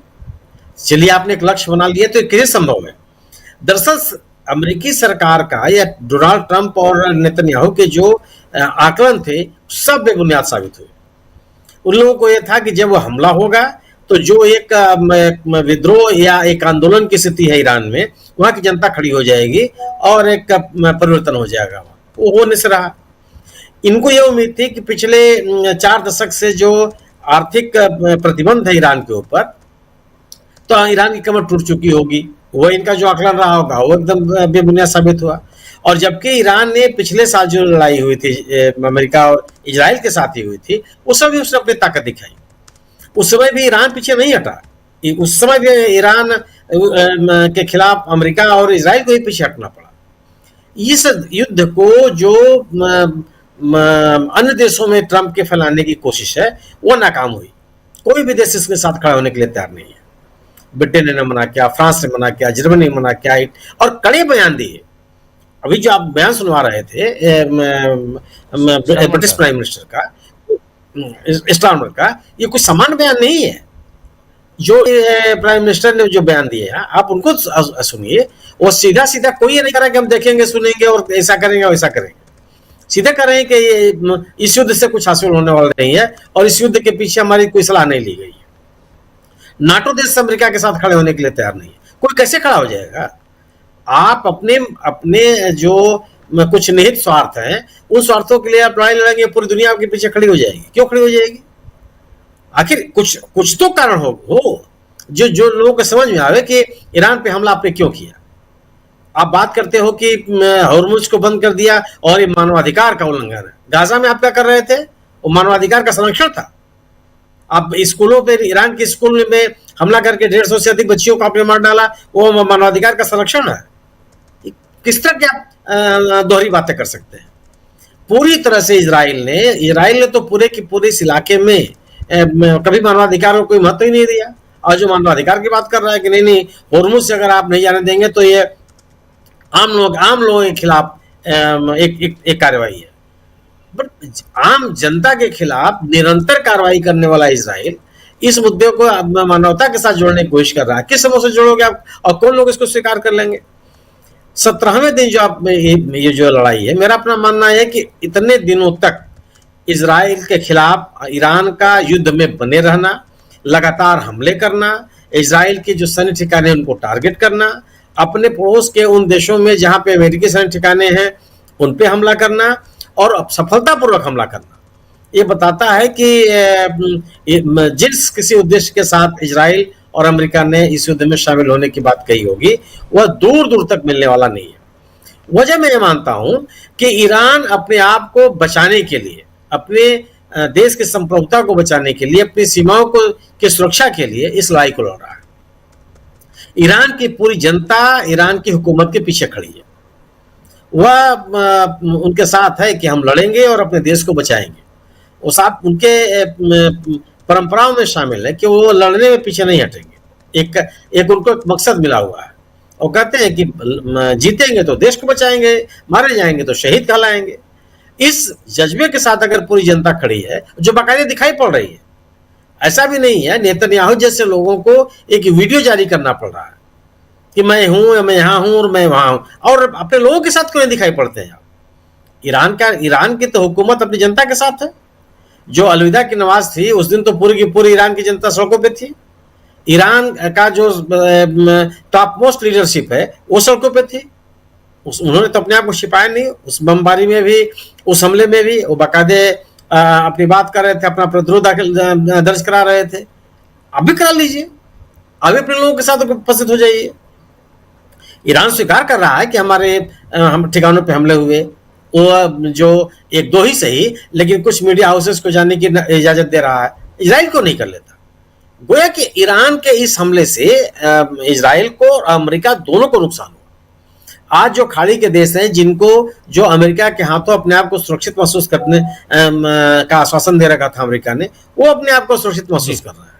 चलिए आपने एक लक्ष्य बना लिया, तो ये कैसे संभव है? दरअसल अमेरिकी सरकार का या डोनाल्ड ट्रंप और नेतन्याहू के जो आकलन थे, सब बेबुनियाद साबित हुए। उन लोगों को यह था कि जब वो हमला होगा तो जो एक विद्रोह या एक आंदोलन की स्थिति है ईरान में, वहां की जनता खड़ी हो जाएगी और एक परिवर्तन हो जाएगा। वो हो नहीं रहा। इनको यह उम्मीद थी कि पिछले 4 दशक से जो आर्थिक प्रतिबंध है ईरान के ऊपर, तो ईरान की कमर टूट चुकी होगी। वो इनका जो आकलन रहा होगा वो एकदम बेबुनियाद साबित हुआ। और जबकि ईरान ने पिछले साल जो लड़ाई हुई थी अमेरिका और इजराइल के साथ ही हुई थी, उस समय भी उसने अपनी ताकत दिखाई। उस समय भी ईरान पीछे नहीं हटा। उस समय भी ईरान के खिलाफ अमेरिका और इजराइल को ही पीछे हटना पड़ा। इस युद्ध को जो अन्य देशों में ट्रंप के फैलाने की कोशिश है, वो नाकाम हुई। कोई भी देश इसके साथ खड़ा होने के लिए तैयार नहीं है। ब्रिटेन ने मना किया, फ्रांस ने मना किया, जर्मनी ने मना किया, और कड़े बयान दिए। अभी जो आप बयान सुनवा रहे थे ब्रिटिश प्राइम मिनिस्टर का, स्टारमर का, ये कुछ सामान्य बयान नहीं है। जो प्राइम मिनिस्टर ने जो बयान दिए हैं, आप उनको सुनिए। वो सीधा सीधा कोई ये नहीं करा कि हम देखेंगे, सुनेंगे और ऐसा करेंगे वैसा करेंगे। सीधे कह रहे हैं कि ये इस युद्ध से कुछ हासिल होने वाला नहीं है, और इस युद्ध के पीछे हमारी कोई सलाह नहीं ली गई है। नाटो देश अमेरिका के साथ खड़े होने के लिए तैयार नहीं है। कोई कैसे खड़ा हो जाएगा? आप अपने जो कुछ निहित स्वार्थ हैं, उन स्वार्थों के लिए आप लड़ाई लड़ेंगे, पूरी दुनिया आपके पीछे खड़ी हो जाएगी। क्यों खड़ी हो जाएगी? आखिर कुछ तो कारण हो जो लोगों को समझ में आवे कि ईरान पे हमला आपने क्यों किया। आप बात करते हो कि हॉर्मुज को बंद कर दिया और ये मानवाधिकार का उल्लंघन है। गाजा में आप क्या कर रहे थे? वो मानवाधिकार का संरक्षण था। आप स्कूलों पे, ईरान के स्कूल में हमला करके 150 से अधिक बच्चियों को आपने मार डाला, वो मानवाधिकार का संरक्षण है। किस तरह की आप दोहरी बातें कर सकते हैं? पूरी तरह से इजराइल ने तो पूरे की पूरे इस इलाके में कभी मानवाधिकार को कोई महत्व ही नहीं दिया। और जो मानवाधिकार की बात कर रहा है कि नहीं हॉर्मुज से अगर आप नहीं जाने देंगे तो ये आम लोगों के खिलाफ एक कार्रवाई है। बट आम जनता के खिलाफ निरंतर कार्रवाई करने वाला इजराइल इस मुद्दे को मानवता के साथ जोड़ने की कोशिश कर रहा है। किस समझ से जोड़ोगे आप, और कौन लोग इसको स्वीकार कर लेंगे? 17वें दिन जो आप ये जो लड़ाई है, मेरा अपना मानना है कि इतने दिनों तक इजराइल के खिलाफ ईरान का युद्ध में बने रहना, लगातार हमले करना, इजराइल के जो सैन्य ठिकाने उनको टारगेट करना, अपने पड़ोस के उन देशों में जहां पे अमेरिकी सैन्य ठिकाने हैं उन पे हमला करना और सफलतापूर्वक हमला करना, ये बताता है कि जिस किसी उद्देश्य के साथ इजराइल और अमेरिका ने इस युद्ध में शामिल होने की बात कही होगी वह दूर दूर तक मिलने वाला नहीं है। वजह मैं ये मानता हूं कि ईरान अपने आप को बचाने के लिए, अपने देश की संप्रभुता को बचाने के लिए, अपनी सीमाओं को की सुरक्षा के लिए इस लड़ाई को लड़ रहा है। ईरान की पूरी जनता ईरान की हुकूमत के पीछे खड़ी है। वह उनके साथ है कि हम लड़ेंगे और अपने देश को बचाएंगे। वो साथ उनके परंपराओं में शामिल है कि वो लड़ने में पीछे नहीं हटेंगे। एक उनको एक मकसद मिला हुआ है। वो कहते हैं कि जीतेंगे तो देश को बचाएंगे, मारे जाएंगे तो शहीद कहलाएंगे। इस जज्बे के साथ अगर पूरी जनता खड़ी है, जो बाकायदे दिखाई पड़ रही है, ऐसा भी नहीं है नेतन्याहू जैसे लोगों को एक वीडियो जारी करना पड़ रहा है कि मैं हूं, मैं यहां हूं और मैं वहां हूं, और अपने लोगों के साथ क्यों नहीं दिखाई पड़ते हैं? ईरान की तो हुकूमत अपनी जनता के साथ है। जो अलविदा की नमाज थी उस दिन तो पूरी की पूरी ईरान की जनता सड़कों पे थी। ईरान का जो टॉप मोस्ट लीडरशिप है वो सड़कों पे थी। उन्होंने तो अपने आप को छिपाया नहीं। उस बमबारी में भी, उस हमले में भी वो बाकायदे अपनी बात कर रहे थे, अपना प्रतिरोध दर्ज करा रहे थे। अब भी करा लीजिए, अभी अपने लोगों के साथ उपस्थित हो जाइए। ईरान स्वीकार कर रहा है कि हम ठिकानों पे हमले हुए, वो जो एक दो ही सही लेकिन कुछ मीडिया हाउसेस को जाने की इजाजत दे रहा है। इजराइल को नहीं कर लेता। गोया कि ईरान के इस हमले से इजराइल को और अमेरिका दोनों को नुकसान हुआ। आज जो खाड़ी के देश हैं जिनको जो अमेरिका के हाथों अपने आप को सुरक्षित महसूस करने का आश्वासन दे रखा था अमेरिका ने, वो अपने आप को सुरक्षित महसूस कर रहा है।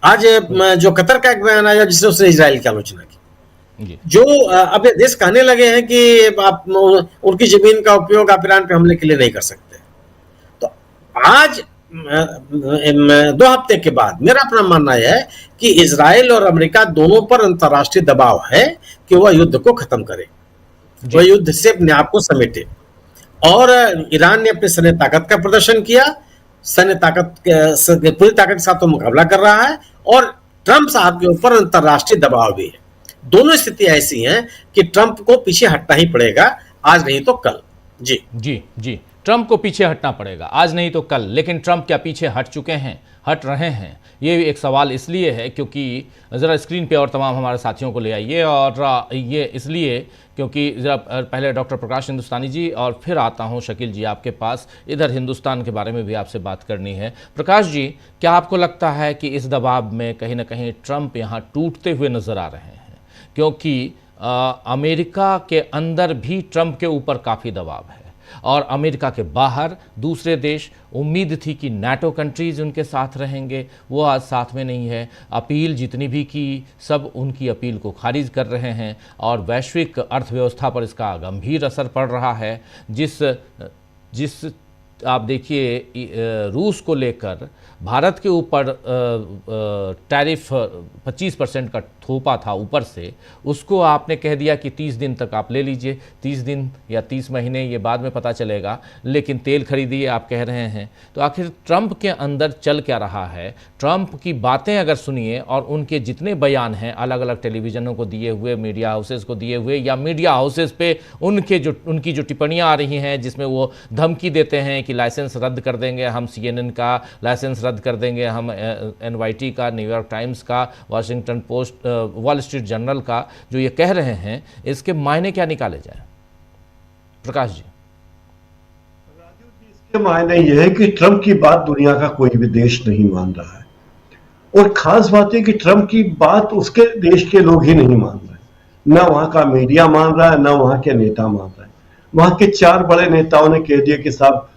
आज जो कतर का एक बयान आया जिससे उसने इजराइल की आलोचना की, जो अब देश कहने लगे हैं कि आप उनकी जमीन का उपयोग आप ईरान पे हमले के लिए नहीं कर सकते। तो आज 2 हफ्ते के बाद मेरा अपना मानना है कि इजराइल और अमेरिका दोनों पर अंतर्राष्ट्रीय दबाव है कि वह युद्ध को खत्म करे, वह युद्ध से अपने आप को समेटे। और ईरान ने अपनी सैन्य ताकत का प्रदर्शन किया, सैन्य ताकत पूरी ताकत के साथ तो मुकाबला कर रहा है, और ट्रंप साहब के ऊपर अंतर्राष्ट्रीय दबाव भी है। दोनों स्थिति ऐसी हैं कि ट्रंप को पीछे हटना ही पड़ेगा, आज नहीं तो कल। जी जी जी, ट्रंप को पीछे हटना पड़ेगा, आज नहीं तो कल। लेकिन ट्रंप क्या पीछे हट चुके हैं, हट रहे हैं? ये एक सवाल इसलिए है क्योंकि ज़रा स्क्रीन पे और तमाम हमारे साथियों को ले आइए, और ये इसलिए क्योंकि ज़रा पहले डॉक्टर प्रकाश हिंदुस्तानी जी और फिर आता हूँ शकील जी आपके पास। इधर हिंदुस्तान के बारे में भी आपसे बात करनी है। प्रकाश जी, क्या आपको लगता है कि इस दबाव में कहीं ना कहीं ट्रंप यहाँ टूटते हुए नज़र आ रहे हैं? क्योंकि अमेरिका के अंदर भी ट्रंप के ऊपर काफ़ी दबाव है, और अमेरिका के बाहर दूसरे देश, उम्मीद थी कि नाटो कंट्रीज़ उनके साथ रहेंगे, वो आज साथ में नहीं है। अपील जितनी भी की, सब उनकी अपील को खारिज कर रहे हैं, और वैश्विक अर्थव्यवस्था पर इसका गंभीर असर पड़ रहा है। जिस आप देखिए रूस को लेकर भारत के ऊपर टैरिफ 25% का थोपा था ऊपर से, उसको आपने कह दिया कि 30 दिन तक आप ले लीजिए, 30 दिन या 30 महीने ये बाद में पता चलेगा, लेकिन तेल खरीदिए आप कह रहे हैं। तो आखिर ट्रंप के अंदर चल क्या रहा है? ट्रंप की बातें अगर सुनिए और उनके जितने बयान हैं अलग अलग टेलीविजनों को दिए हुए, मीडिया हाउसेस को दिए हुए, या मीडिया हाउसेस पे उनकी जो टिप्पणियाँ आ रही हैं जिसमें वो धमकी देते हैं कि लाइसेंस रद्द कर देंगे हम, CNN का लाइसेंस रद्द कर देंगे हम, NYT का, न्यूयॉर्क टाइम्स का, Washington post, wall street journal का, जो ये कह रहे हैं, इसके मायने क्या निकाले जाए? प्रकाश जी। इसके मायने यह है कि ट्रंप की बात दुनिया का कोई भी देश नहीं मान रहा है, और खास बात है कि ट्रंप की बात उसके देश के लोग ही नहीं मान रहे, ना वहां का मीडिया मान रहा है, ना वहां के नेता मान रहे हैं। वहां के 4 बड़े नेताओं ने कह दिया कि साहब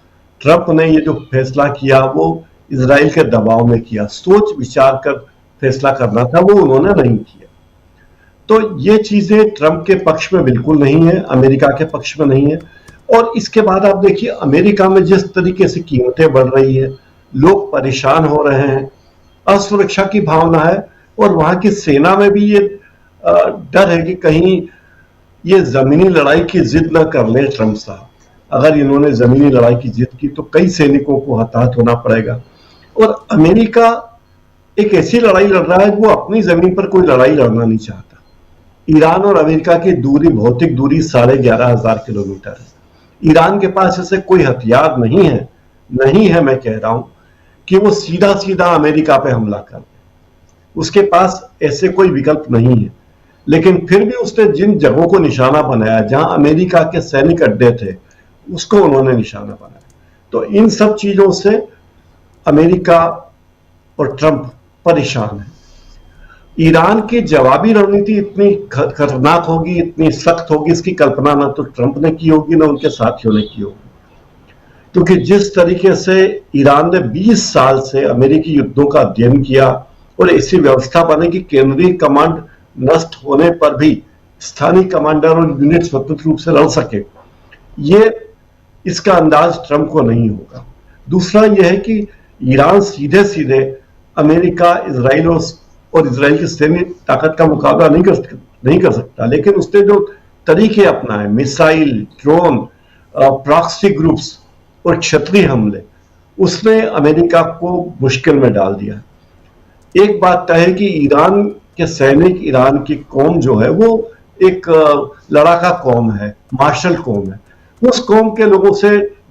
ट्रंप ने ये जो फैसला किया वो इजराइल के दबाव में किया, सोच विचार कर फैसला करना था, वो उन्होंने नहीं किया। तो ये चीजें ट्रंप के पक्ष में बिल्कुल नहीं है, अमेरिका के पक्ष में नहीं है। और इसके बाद आप देखिए अमेरिका में जिस तरीके से कीमतें बढ़ रही है, लोग परेशान हो रहे हैं, असुरक्षा की भावना है, और वहां की सेना में भी ये डर है कि कहीं ये जमीनी लड़ाई की जिद न कर ले ट्रंप साहब। अगर इन्होंने जमीनी लड़ाई की जिद की तो कई सैनिकों को हताहत होना पड़ेगा। और अमेरिका एक ऐसी लड़ाई लड़ रहा है वो अपनी जमीन पर कोई लड़ाई लड़ना नहीं चाहता। ईरान और अमेरिका की दूरी, भौतिक दूरी 11,500 किलोमीटर है। ईरान के पास ऐसे कोई हथियार नहीं है मैं कह रहा हूं कि वो सीधा सीधा अमेरिका पे हमला कर, उसके पास ऐसे कोई विकल्प नहीं है। लेकिन फिर भी उसने जिन जगहों को निशाना बनाया जहां अमेरिका के सैनिक अड्डे थे, उसको उन्होंने निशाना बनाया। तो इन सब चीजों से अमेरिका और ट्रंप परेशान है। ईरान की जवाबी रणनीति इतनी खतरनाक होगी, इतनी सख्त होगी, इसकी कल्पना ना तो ट्रंप ने की होगी ना उनके साथियों ने की होगी। क्योंकि जिस तरीके से ईरान ने 20 साल से अमेरिकी युद्धों का अध्ययन किया और ऐसी व्यवस्था बने कि केंद्रीय कमांड नष्ट होने पर भी स्थानीय कमांडर और यूनिट स्वतंत्र रूप से लड़ सके, ये इसका अंदाज ट्रंप को नहीं होगा। दूसरा यह है कि ईरान सीधे सीधे अमेरिका, इजराइल और इजराइल की सैन्य ताकत का मुकाबला नहीं कर सकता। लेकिन उसने जो तरीके अपनाए, मिसाइल, ड्रोन, प्रॉक्सी ग्रुप्स और क्षेत्रीय हमले, उसने अमेरिका को मुश्किल में डाल दिया। एक बात तय है कि ईरान के सैनिक, ईरान की कौम जो है वो एक लड़ाका कौम है, मार्शल कौम है। उस कौम के लोगों से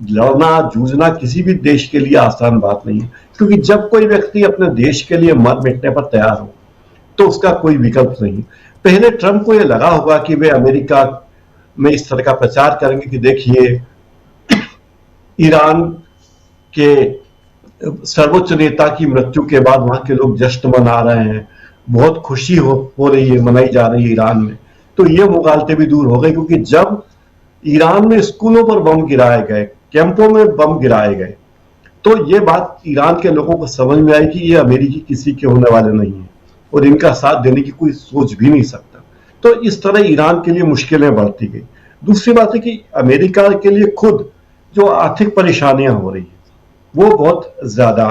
लड़ना, जूझना किसी भी देश के लिए आसान बात नहीं है, क्योंकि जब कोई व्यक्ति अपने देश के लिए मर मिटने पर तैयार हो तो उसका कोई विकल्प नहीं। पहले ट्रंप को यह लगा होगा कि वे अमेरिका में इस तरह का प्रचार करेंगे कि देखिए ईरान के सर्वोच्च नेता की मृत्यु के बाद वहां के लोग जश्न मना रहे हैं, बहुत खुशी हो रही है, मनाई जा रही है ईरान में। तो ये मुगालते भी दूर हो गए, क्योंकि जब ईरान में स्कूलों पर बम गिराए गए, कैंपों में बम गिराए गए, तो ये बात ईरान के लोगों को समझ में आई कि ये अमेरिकी किसी के होने वाले नहीं है और इनका साथ देने की कोई सोच भी नहीं सकता। तो इस तरह ईरान के लिए मुश्किलें बढ़ती गई। दूसरी बात है कि अमेरिका के लिए खुद जो आर्थिक परेशानियां हो रही है वो बहुत ज्यादा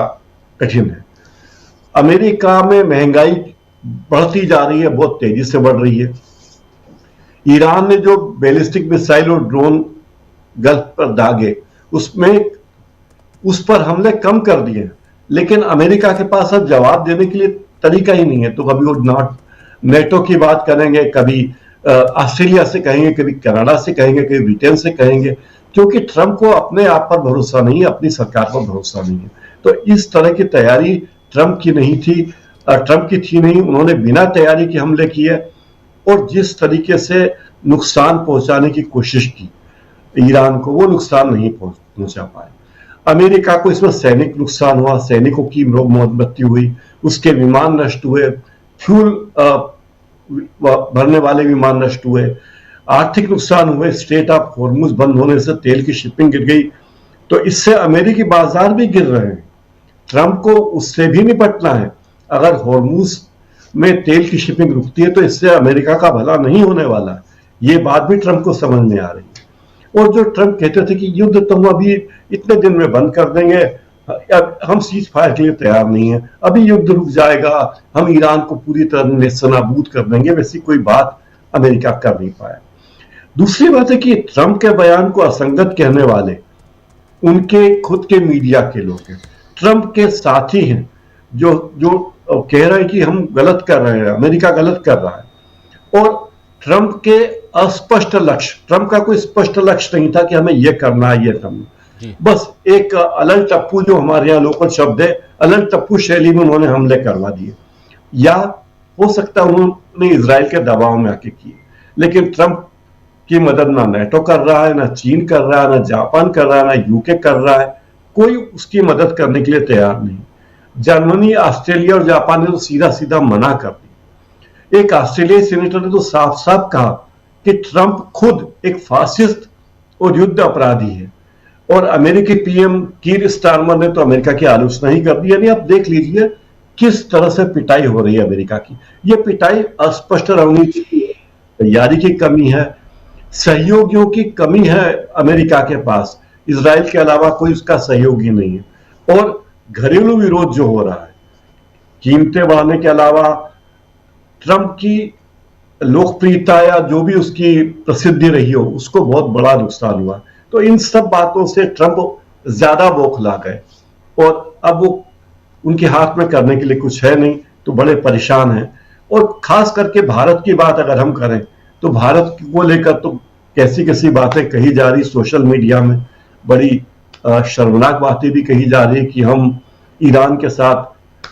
कठिन है। अमेरिका में महंगाई बढ़ती जा रही है, बहुत तेजी से बढ़ रही है। ईरान ने जो बैलिस्टिक मिसाइल और ड्रोन गल्फ पर दागे, उस पर हमले कम कर दिए, लेकिन अमेरिका के पास अब जवाब देने के लिए तरीका ही नहीं है। तो कभी वो नेटो की बात करेंगे, कभी ऑस्ट्रेलिया से कहेंगे, कभी कनाडा से कहेंगे, कभी ब्रिटेन से कहेंगे, क्योंकि ट्रंप को अपने आप पर भरोसा नहीं है, अपनी सरकार पर भरोसा नहीं है। तो इस तरह की तैयारी ट्रंप की नहीं थी, ट्रंप की थी नहीं। उन्होंने बिना तैयारी के हमले किए और जिस तरीके से नुकसान पहुंचाने की कोशिश की ईरान को, वो नुकसान नहीं पहुंचा पाए। अमेरिका को इसमें सैनिक नुकसान हुआ, सैनिकों की मृत्यु हुई, उसके विमान नष्ट हुए, फ्यूल भरने वाले विमान नष्ट हुए, आर्थिक नुकसान हुए, स्ट्रेट ऑफ हॉर्मुज बंद होने से तेल की शिपिंग गिर गई। तो इससे अमेरिकी बाजार भी गिर रहे हैं। ट्रंप को उससे भी निपटना है। अगर हॉर्मुज में तेल की शिपिंग रुकती है तो इससे अमेरिका का भला नहीं होने वाला है। ये बात भी ट्रंप को समझ में आ रही है। और जो ट्रम्प कहते थे कि युद्ध तो हम अभी इतने दिन में बंद कर देंगे, अब हम सीज फायर के लिए तैयार नहीं है, अभी युद्ध रुक जाएगा, हम ईरान को पूरी तरह नेस्तनाबूद कर देंगे, वैसी कोई बात अमेरिका कर नहीं पाया। दूसरी बात है कि ट्रम्प के बयान को असंगत कहने वाले उनके खुद के मीडिया के लोग हैं, ट्रम्प के साथी हैं, जो कह रहे हैं कि हम गलत कर रहे हैं, अमेरिका गलत कर रहा है। और ट्रम्प के अस्पष्ट लक्ष्य, ट्रम्प का कोई स्पष्ट लक्ष्य नहीं था कि हमें यह करना है, यह करना, बस एक अलग टप्पू, जो हमारे यहाँ लोकल शब्द है, अलग टप्पू शैली में उन्होंने हमले करवा दिए, या हो सकता है उन्होंने इजराइल के दबाव में आके किए। लेकिन ट्रम्प की मदद ना नेटो कर रहा है, ना चीन कर रहा है, ना जापान कर रहा है, ना यूके कर रहा है, कोई उसकी मदद करने के लिए तैयार नहीं। जर्मनी, ऑस्ट्रेलिया और जापान ने तो सीधा सीधा मना कर दी। एक ऑस्ट्रेलियाई सेनेटर ने तो साफ साफ कहा कि ट्रम्प खुद एक फासिस्ट और युद्ध अपराधी है। और अमेरिकी पीएम कीर स्टारमर ने तो अमेरिका की आलोचना ही कर दी। यानी आप देख लीजिए किस तरह से पिटाई हो रही है अमेरिका की। ये पिटाई अस्पष्ट रणनीति की तैयारी की कमी है, सहयोगियों की कमी है अमेरिका के पास, इजराइल के अलावा कोई उसका सहयोगी नहीं है। और घरेलू विरोध जो हो रहा है, कीमतें बढ़ाने के अलावा ट्रम्प की लोकप्रियता या जो भी उसकी प्रसिद्धि रही हो, उसको बहुत बड़ा नुकसान हुआ। तो इन सब बातों से ट्रम्प ज्यादा बौखला गए और अब वो उनके हाथ में करने के लिए कुछ है नहीं, तो बड़े परेशान हैं। और खास करके भारत की बात अगर हम करें तो भारत को लेकर तो कैसी कैसी बातें कही जा रही सोशल मीडिया में, बड़ी शर्मनाक बातें भी कही जा रही कि हम ईरान के साथ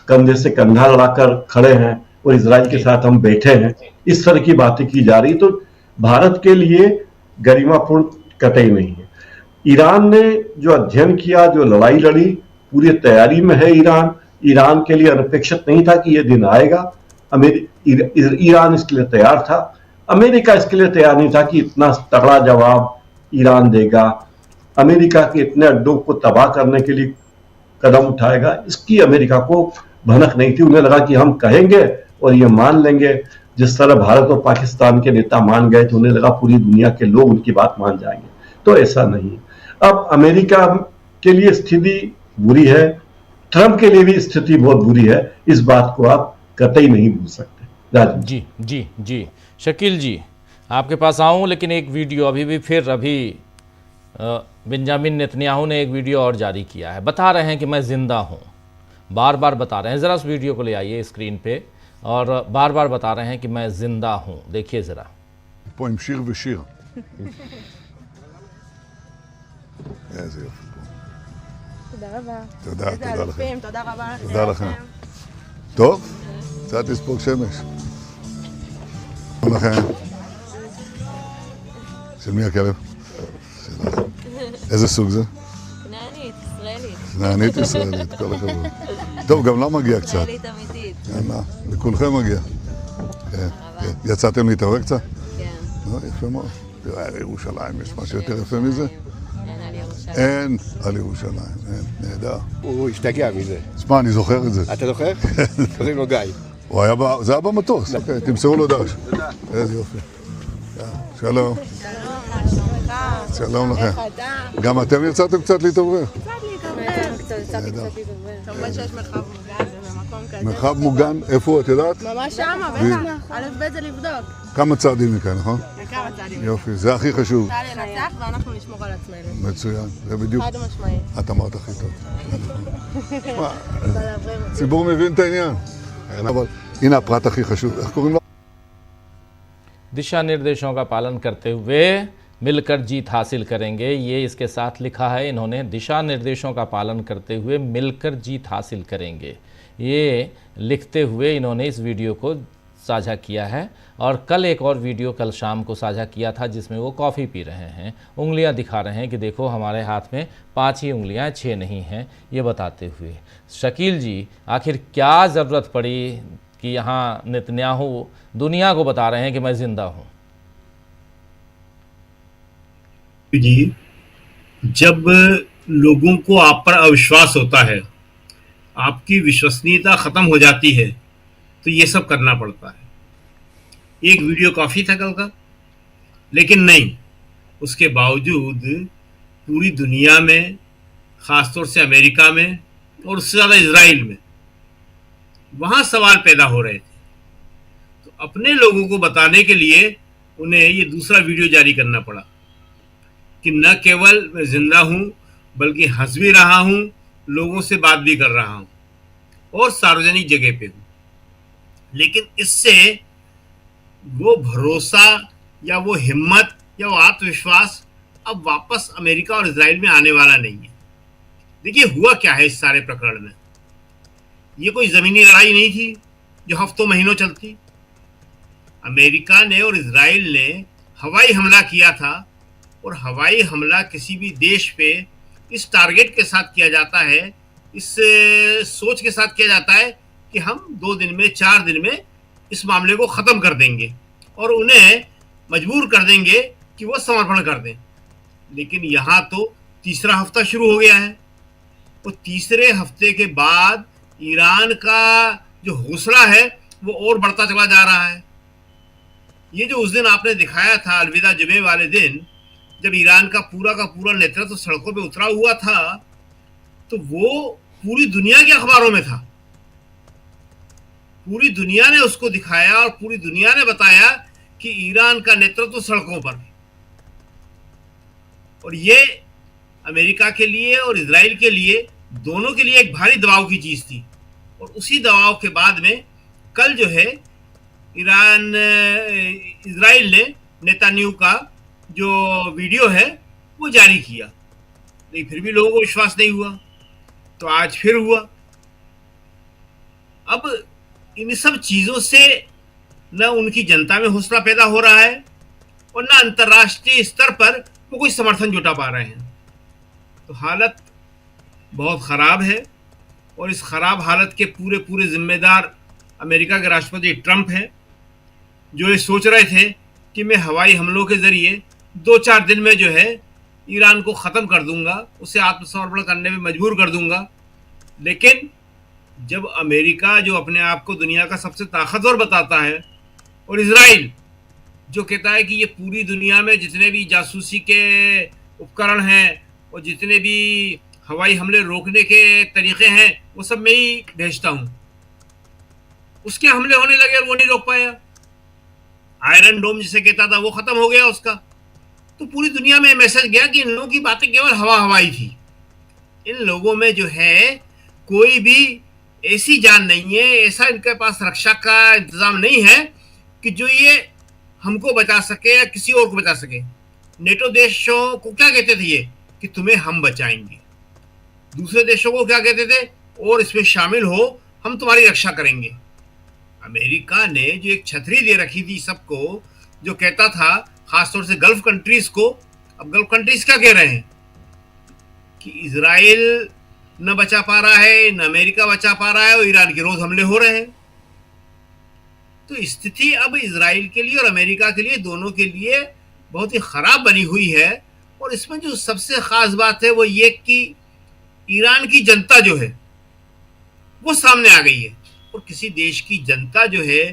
कंधे से कंधा लड़ाकर खड़े हैं और इजराइल के साथ हम बैठे हैं, इस तरह की बातें की जा रही। तो भारत के लिए गरिमापूर्ण कतई नहीं है। ईरान ने जो अध्ययन किया, जो लड़ाई लड़ी, पूरी तैयारी में है ईरान। ईरान के लिए अनपेक्षित नहीं था कि यह दिन आएगा, ईरान इसके लिए तैयार था। अमेरिका इसके लिए तैयार नहीं था कि इतना तगड़ा जवाब ईरान देगा, अमेरिका के इतने अड्डों को तबाह करने के लिए कदम उठाएगा, इसकी अमेरिका को भनक नहीं थी। उन्हें लगा कि हम कहेंगे और ये मान लेंगे, जिस तरह भारत और पाकिस्तान के नेता मान गए तो उन्हें लगा पूरी दुनिया के लोग उनकी बात मान जाएंगे। तो ऐसा नहीं। अब अमेरिका के लिए स्थिति बुरी है, ट्रम्प के लिए भी स्थिति बहुत बुरी है, इस बात को आप कतई नहीं भूल सकते। जी जी जी शकील जी, आपके पास आऊँ, लेकिन एक वीडियो अभी बेंजामिन नेतन्याहू ने एक वीडियो और जारी किया है, बता रहे हैं कि मैं जिंदा हूँ, बार बार बता रहे हैं। ज़रा उस वीडियो को ले आइए स्क्रीन पे, और बार बार बता रहे हैं कि मैं जिंदा हूँ, देखिए ज़रा। פה עם שיר ושיר. איזה יופי פה. תודה רבה. תודה, איזה תודה לכם. אלופים, תודה רבה. תודה לכם. טוב, קצת לספוג שמש. תודה לכם. של מי הכלב? שלך. איזה סוג זה? כנענית, ישראלית. כנענית ישראלית, כל הכבוד. טוב, גם לה מגיע קצת. ישראלית אמיתית. יאללה, לכולכם מגיע. כן, כן. יצאתם להתעורר קצת? כן. לא, יפה מאוד. תראה, על ירושלים יש משהו יותר יפה מזה? אין על ירושלים. אין על ירושלים, אין, נהדר. הוא השתגע מזה. תשמע, אני זוכר את זה. אתה זוכר? קוראים לו גיא. הוא היה, זה היה במטוס. אוקיי, תמסרו לו דש. איזה יופי. שלום. שלום לכם. גם אתם יצאתם קצת להתעורר? קצת להתעורר. כמובן שיש מרחב מוגן במקום כזה. מרחב מוגן, איפה את יודעת? ממש שמה, בטח. א' ב' זה לבדוק. כמה צעדים מכאן, נכון? כמה צעדים. יופי, זה הכי חשוב. צה"ל ינצח ואנחנו נשמור על עצמנו. מצוין, זה בדיוק. חד משמעי. את אמרת הכי טוב. תשמע, הציבור מבין את העניין. אבל הנה הפרט הכי חשוב, איך קוראים לו? दिशा निर्देशों का पालन करते हुए मिलकर जीत हासिल करेंगे, ये इसके साथ लिखा है इन्होंने। दिशा निर्देशों का पालन करते हुए मिलकर जीत हासिल करेंगे, ये लिखते हुए इन्होंने इस वीडियो को साझा किया है। और कल एक और वीडियो कल शाम को साझा किया था जिसमें वो कॉफ़ी पी रहे हैं, उंगलियां दिखा रहे हैं कि देखो हमारे हाथ में 5 ही उंगलियां, 6 नहीं हैं, ये बताते हुए। शकील जी, आखिर क्या ज़रूरत पड़ी कि यहाँ नेतन्याहू दुनिया को बता रहे हैं कि मैं जिंदा हूं? जी, जब लोगों को आप पर अविश्वास होता है, आपकी विश्वसनीयता खत्म हो जाती है, तो ये सब करना पड़ता है। एक वीडियो काफी था कल का, लेकिन नहीं, उसके बावजूद पूरी दुनिया में, ख़ासतौर से अमेरिका में और उससे ज़्यादा इजराइल में, वहाँ सवाल पैदा हो रहे थे। तो अपने लोगों को बताने के लिए उन्हें ये दूसरा वीडियो जारी करना पड़ा कि न केवल मैं जिंदा हूँ बल्कि हंस भी रहा हूँ, लोगों से बात भी कर रहा हूँ और सार्वजनिक जगह पे हूँ। लेकिन इससे वो भरोसा या वो हिम्मत या वो आत्मविश्वास अब वापस अमेरिका और इजराइल में आने वाला नहीं है। देखिए हुआ क्या है इस सारे प्रकरण में। ये कोई जमीनी लड़ाई नहीं थी जो हफ्तों महीनों चलती। अमेरिका ने और इजराइल ने हवाई हमला किया था, और हवाई हमला किसी भी देश पे इस टारगेट के साथ किया जाता है, इस सोच के साथ किया जाता है कि हम 2 दिन में, 4 दिन में इस मामले को ख़त्म कर देंगे और उन्हें मजबूर कर देंगे कि वो समर्पण कर दें। लेकिन यहाँ तो तीसरा हफ्ता शुरू हो गया है, और तीसरे हफ्ते के बाद ईरान का जो हौसला है वो और बढ़ता चला जा रहा है। ये जो उस दिन आपने दिखाया था, अलविदा जुमे वाले दिन, जब ईरान का पूरा नेतृत्व सड़कों पे उतरा हुआ था, तो वो पूरी दुनिया के अखबारों में था। पूरी दुनिया ने उसको दिखाया और पूरी दुनिया ने बताया कि ईरान का नेतृत्व सड़कों पर। और ये अमेरिका के लिए और इजराइल के लिए, दोनों के लिए एक भारी दबाव की चीज थी। और उसी दबाव के बाद में कल जो है इजराइल ने नेतान्याहू का जो वीडियो है वो जारी किया, लेकिन फिर भी लोगों को विश्वास नहीं हुआ। तो आज फिर हुआ। अब इन सब चीजों से न उनकी जनता में हौसला पैदा हो रहा है और न अंतर्राष्ट्रीय स्तर पर वो कोई समर्थन जुटा पा रहे हैं। तो हालत बहुत खराब है, और इस खराब हालत के पूरे जिम्मेदार अमेरिका के राष्ट्रपति ट्रंप हैं, जो ये सोच रहे थे कि मैं हवाई हमलों के जरिए 2-4 दिन में जो है ईरान को ख़त्म कर दूंगा, उसे आत्मसमर्पण करने में मजबूर कर दूंगा। लेकिन जब अमेरिका, जो अपने आप को दुनिया का सबसे ताकतवर बताता है, और इजराइल जो कहता है कि ये पूरी दुनिया में जितने भी जासूसी के उपकरण हैं और जितने भी हवाई हमले रोकने के तरीके हैं वो सब मैं ही भेजता हूँ, उसके हमले होने लगे और वो नहीं रोक पाया। आयरन डोम जिसे कहता था वो खत्म हो गया उसका। तो पूरी दुनिया में मैसेज गया कि इन लोगों की बातें केवल हवाई थी। इन लोगों में जो है कोई भी ऐसी जान नहीं है, ऐसा इनके पास रक्षा का इंतजाम नहीं है कि जो ये हमको बचा सके या किसी और को बचा सके। नेटो देशों को क्या कहते थे ये कि तुम्हें हम बचाएंगे, दूसरे देशों को क्या कहते थे, और इसमें शामिल हो, हम तुम्हारी रक्षा करेंगे। अमेरिका ने जो एक छतरी दे रखी थी सबको, जो कहता था खासतौर से गल्फ कंट्रीज को, अब गल्फ कंट्रीज क्या कह रहे हैं कि इजराइल न बचा पा रहा है, न अमेरिका बचा पा रहा है, और ईरान के रोज हमले हो रहे हैं। तो स्थिति अब इजराइल के लिए और अमेरिका के लिए, दोनों के लिए बहुत ही खराब बनी हुई है। और इसमें जो सबसे खास बात है वो ये कि ईरान की जनता जो है वो सामने आ गई है, और किसी देश की जनता जो है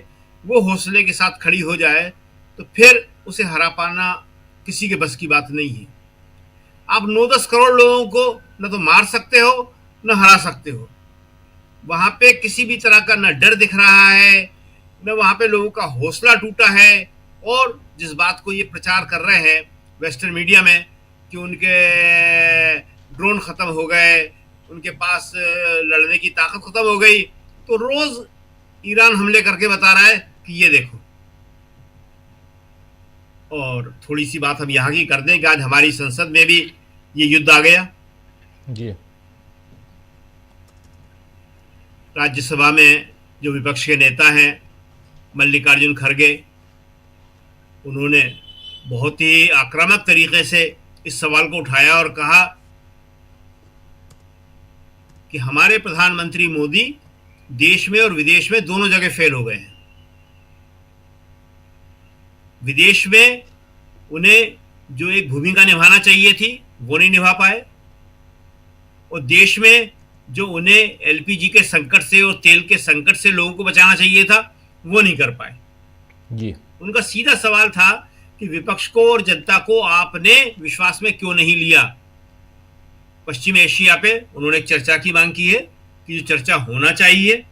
वो हौसले के साथ खड़ी हो जाए तो फिर उसे हरा पाना किसी के बस की बात नहीं है। आप 9-10 करोड़ लोगों को न तो मार सकते हो न हरा सकते हो। वहां पे किसी भी तरह का न डर दिख रहा है, न वहां पे लोगों का हौसला टूटा है। और जिस बात को ये प्रचार कर रहे हैं वेस्टर्न मीडिया में कि उनके ड्रोन खत्म हो गए, उनके पास लड़ने की ताकत खत्म हो गई, तो रोज ईरान हमले करके बता रहा है कि ये देखो। और थोड़ी सी बात हम यहाँ की कर दें कि आज हमारी संसद में भी ये युद्ध आ गया जी। राज्यसभा में जो विपक्ष के नेता हैं मल्लिकार्जुन खड़गे, उन्होंने बहुत ही आक्रामक तरीके से इस सवाल को उठाया और कहा कि हमारे प्रधानमंत्री मोदी देश में और विदेश में दोनों जगह फेल हो गए हैं। विदेश में उन्हें जो एक भूमिका निभाना चाहिए थी वो नहीं निभा पाए, और देश में जो उन्हें एलपीजी के संकट से और तेल के संकट से लोगों को बचाना चाहिए था वो नहीं कर पाए जी। उनका सीधा सवाल था कि विपक्ष को और जनता को आपने विश्वास में क्यों नहीं लिया। पश्चिम एशिया पे उन्होंने एक चर्चा की मांग की है कि जो चर्चा होना चाहिए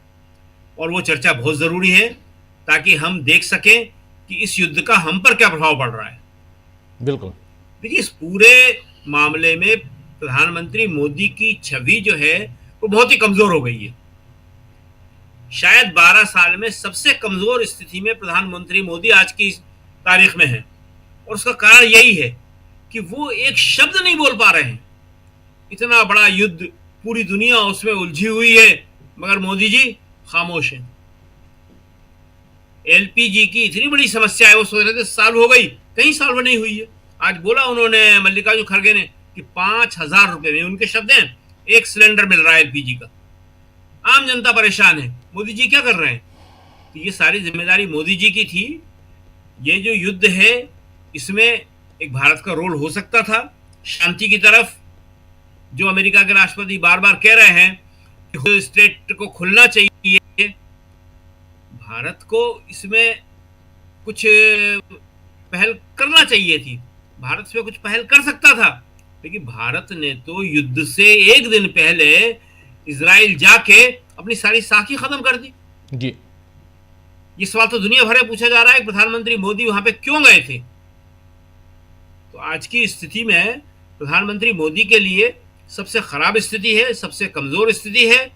और वो चर्चा बहुत जरूरी है ताकि हम देख सकें कि इस युद्ध का हम पर क्या प्रभाव पड़ रहा है। बिल्कुल। देखिए, इस पूरे मामले में प्रधानमंत्री मोदी की छवि जो है वो बहुत ही कमजोर हो गई है। शायद 12 साल में सबसे कमजोर स्थिति में प्रधानमंत्री मोदी आज की तारीख में है और उसका कारण यही है कि वो एक शब्द नहीं बोल पा रहे हैं। इतना बड़ा युद्ध, पूरी दुनिया उसमें उलझी हुई है, मगर मोदी जी खामोश हैं। एलपीजी की इतनी बड़ी समस्या है, वो सोच रहे थे सॉल्व हो गई, कहीं सॉल्व नहीं हुई है। आज बोला उन्होंने, मल्लिकार्जुन खड़गे ने, कि 5,000 रुपए में, उनके शब्द हैं, एक सिलेंडर मिल रहा है एलपीजी का। आम जनता परेशान है, मोदी जी क्या कर रहे हैं? तो ये सारी जिम्मेदारी मोदी जी की थी। ये जो युद्ध है इसमें एक भारत का रोल हो सकता था शांति की तरफ। जो अमेरिका के राष्ट्रपति बार बार कह रहे हैं कि स्टेट को खुलना चाहिए, भारत को इसमें कुछ पहल करना चाहिए थी। भारत इसमें कुछ पहल कर सकता था, लेकिन भारत ने तो युद्ध से एक दिन पहले इजराइल जाके अपनी सारी साखी खत्म कर दी। जी, ये सवाल तो दुनिया भर में पूछा जा रहा है कि प्रधानमंत्री मोदी वहां पे क्यों गए थे। तो आज की स्थिति में प्रधानमंत्री मोदी के लिए सबसे खराब स्थिति है, सबसे कमजोर स्थिति है।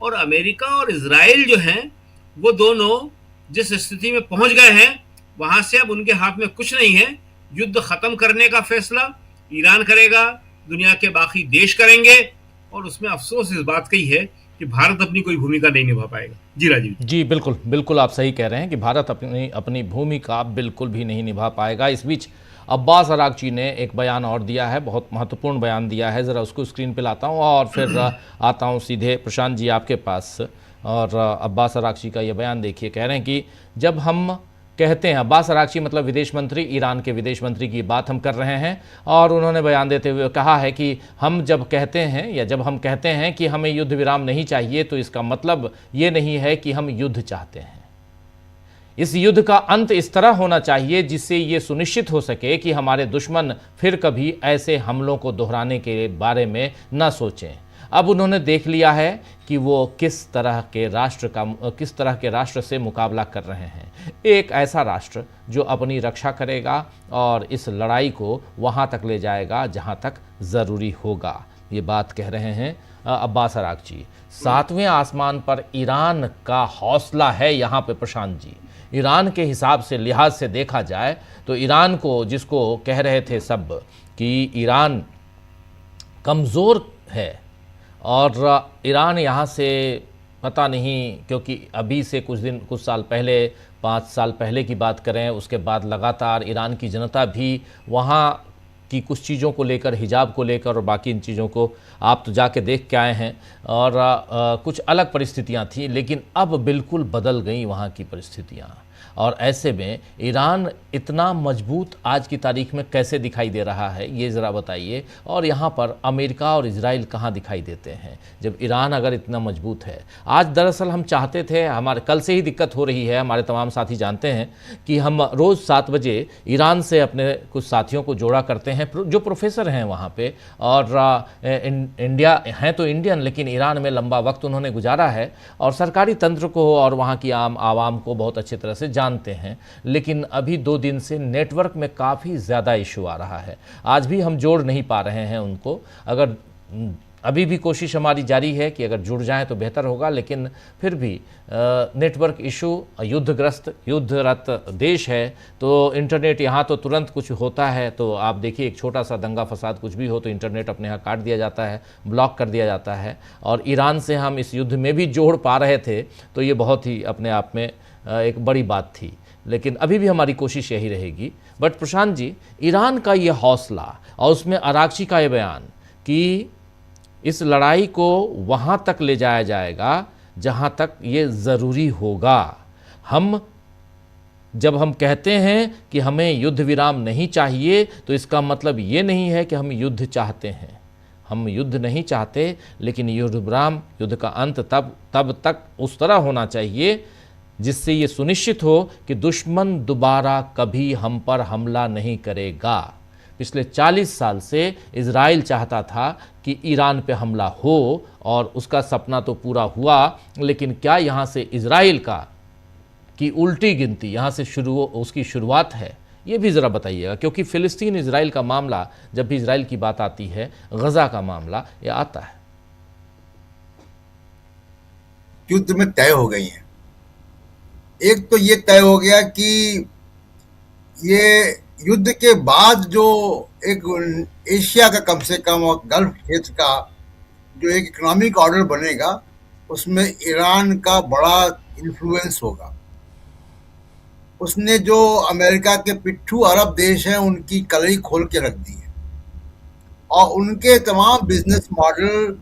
और अमेरिका और इजराइल जो हैं वो दोनों जिस स्थिति में पहुंच गए हैं, वहां से अब उनके हाथ में कुछ नहीं है। युद्ध खत्म करने का फैसला ईरान करेगा, दुनिया के बाकी देश करेंगे, और उसमें अफसोस इस बात की है कि भारत अपनी कोई भूमिका नहीं निभा पाएगा। जी राजीव जी, बिल्कुल बिल्कुल आप सही कह रहे हैं कि भारत अपनी भूमिका बिल्कुल भी नहीं निभा पाएगा। इस बीच अब्बास अरागची ने एक बयान और दिया है, बहुत महत्वपूर्ण बयान दिया है। ज़रा उसको स्क्रीन पे लाता हूँ और फिर आता हूँ सीधे प्रशांत जी आपके पास। और अब्बास अरागची का ये बयान देखिए, कह रहे हैं कि जब हम कहते हैं, अब्बास अरागची मतलब विदेश मंत्री, ईरान के विदेश मंत्री की बात हम कर रहे हैं, और उन्होंने बयान देते हुए कहा है कि हम जब कहते हैं या जब हम कहते हैं कि हमें युद्ध विराम नहीं चाहिए, तो इसका मतलब ये नहीं है कि हम युद्ध चाहते हैं। इस युद्ध का अंत इस तरह होना चाहिए जिससे ये सुनिश्चित हो सके कि हमारे दुश्मन फिर कभी ऐसे हमलों को दोहराने के बारे में न सोचें। अब उन्होंने देख लिया है कि वो किस तरह के राष्ट्र से मुकाबला कर रहे हैं। एक ऐसा राष्ट्र जो अपनी रक्षा करेगा और इस लड़ाई को वहाँ तक ले जाएगा जहाँ तक ज़रूरी होगा। ये बात कह रहे हैं अब्बास अरागची। 7वें आसमान पर ईरान का हौसला है यहाँ पे प्रशांत जी। ईरान के हिसाब से, लिहाज से देखा जाए तो ईरान को, जिसको कह रहे थे सब कि ईरान कमज़ोर है और ईरान यहाँ से पता नहीं, क्योंकि अभी से कुछ साल पहले, 5 साल पहले की बात करें, उसके बाद लगातार ईरान की जनता भी वहाँ की कुछ चीज़ों को लेकर, हिजाब को लेकर और बाकी इन चीज़ों को आप तो जाके देख के आए हैं, और कुछ अलग परिस्थितियाँ थी, लेकिन अब बिल्कुल बदल गई वहाँ की परिस्थितियाँ। और ऐसे में ईरान इतना मजबूत आज की तारीख में कैसे दिखाई दे रहा है, ये ज़रा बताइए। और यहाँ पर अमेरिका और इजराइल कहाँ दिखाई देते हैं जब ईरान अगर इतना मजबूत है। आज दरअसल हम चाहते थे, हमारे कल से ही दिक्कत हो रही है, हमारे तमाम साथी जानते हैं कि हम रोज़ 7 बजे ईरान से अपने कुछ साथियों को जोड़ा करते हैं जो प्रोफेसर हैं वहाँ पे, और इंडिया हैं तो इंडियन, लेकिन ईरान में लंबा वक्त उन्होंने गुजारा है और सरकारी तंत्र को और वहाँ की आम आवाम को बहुत अच्छी तरह से जानते हैं। लेकिन अभी 2 दिन से नेटवर्क में काफ़ी ज़्यादा इशू आ रहा है। आज भी हम जोड़ नहीं पा रहे हैं उनको। अगर अभी भी कोशिश हमारी जारी है कि अगर जुड़ जाएं तो बेहतर होगा, लेकिन फिर भी नेटवर्क इशू, युद्धरत देश है तो इंटरनेट यहाँ तो तुरंत कुछ होता है तो आप देखिए, एक छोटा सा दंगा फसाद कुछ भी हो तो इंटरनेट अपने यहाँ काट दिया जाता है, ब्लॉक कर दिया जाता है। और ईरान से हम इस युद्ध में भी जोड़ पा रहे थे तो ये बहुत ही अपने आप में एक बड़ी बात थी, लेकिन अभी भी हमारी कोशिश यही रहेगी। बट प्रशांत जी, ईरान का ये हौसला और उसमें अरागची का ये बयान कि इस लड़ाई को वहाँ तक ले जाया जाएगा जहाँ तक ये ज़रूरी होगा। जब हम कहते हैं कि हमें युद्ध विराम नहीं चाहिए तो इसका मतलब ये नहीं है कि हम युद्ध चाहते हैं। हम युद्ध नहीं चाहते, लेकिन युद्ध विराम, युद्ध का अंत तब तक उस तरह होना चाहिए जिससे ये सुनिश्चित हो कि दुश्मन दोबारा कभी हम पर हमला नहीं करेगा। पिछले 40 साल से इजराइल चाहता था कि ईरान पे हमला हो और उसका सपना तो पूरा हुआ, लेकिन क्या यहाँ से इजराइल की उल्टी गिनती यहाँ से उसकी शुरुआत है? ये भी ज़रा बताइएगा, क्योंकि फ़िलिस्तीन इजराइल का मामला, जब भी इजराइल की बात आती है, गज़ा का मामला ये आता है। युद्ध में तय हो गई हैं। एक तो ये तय हो गया कि ये युद्ध के बाद जो एक एशिया का कम से कम और गल्फ क्षेत्र का जो एक इकोनॉमिक ऑर्डर बनेगा, उसमें ईरान का बड़ा इन्फ्लुएंस होगा। उसने जो अमेरिका के पिट्ठू अरब देश हैं उनकी कलई खोल के रख दी है और उनके तमाम बिजनेस मॉडल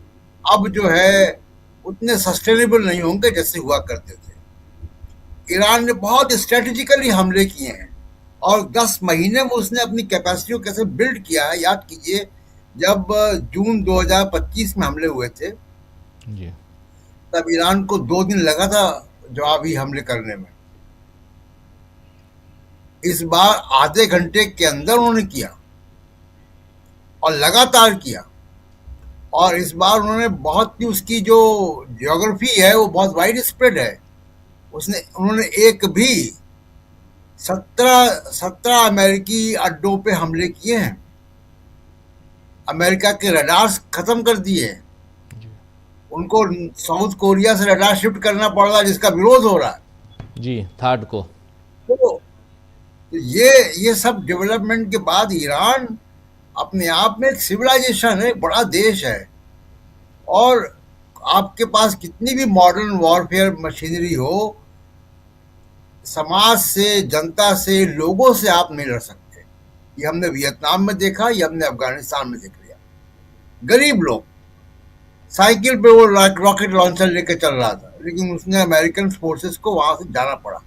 अब जो है उतने सस्टेनेबल नहीं होंगे जैसे हुआ करते थे। ईरान ने बहुत स्ट्रेटेजिकली हमले किए हैं और 10 महीने में उसने अपनी कैपेसिटी को कैसे बिल्ड किया है। याद कीजिए, जब जून 2025 में हमले हुए थे जी। तब ईरान को 2 दिन लगा था जवाबी हमले करने में। इस बार आधे घंटे के अंदर उन्होंने किया और लगातार किया, और इस बार उन्होंने बहुत ही, उसकी जो ज्योग्राफी है वो बहुत वाइड स्प्रेड है। उन्होंने एक भी 17 अमेरिकी अड्डों पे हमले किए हैं। अमेरिका के रडार्स खत्म कर दिए हैं। उनको साउथ कोरिया से रडार शिफ्ट करना पड़ रहा है, जिसका विरोध हो रहा है जी, थर्ड को। तो ये सब डेवलपमेंट के बाद ईरान अपने आप में एक सिविलाइजेशन है, बड़ा देश है, और आपके पास कितनी भी मॉडर्न वॉरफेयर मशीनरी हो, समाज से, जनता से, लोगों से आप नहीं लड़ सकते। ये हमने वियतनाम में देखा, ये हमने अफगानिस्तान में देख लिया। गरीब लोग, साइकिल पे वो रॉकेट लॉन्चर लेके चल रहा था, लेकिन उसने अमेरिकन फोर्सेस को वहां से जाना पड़ा।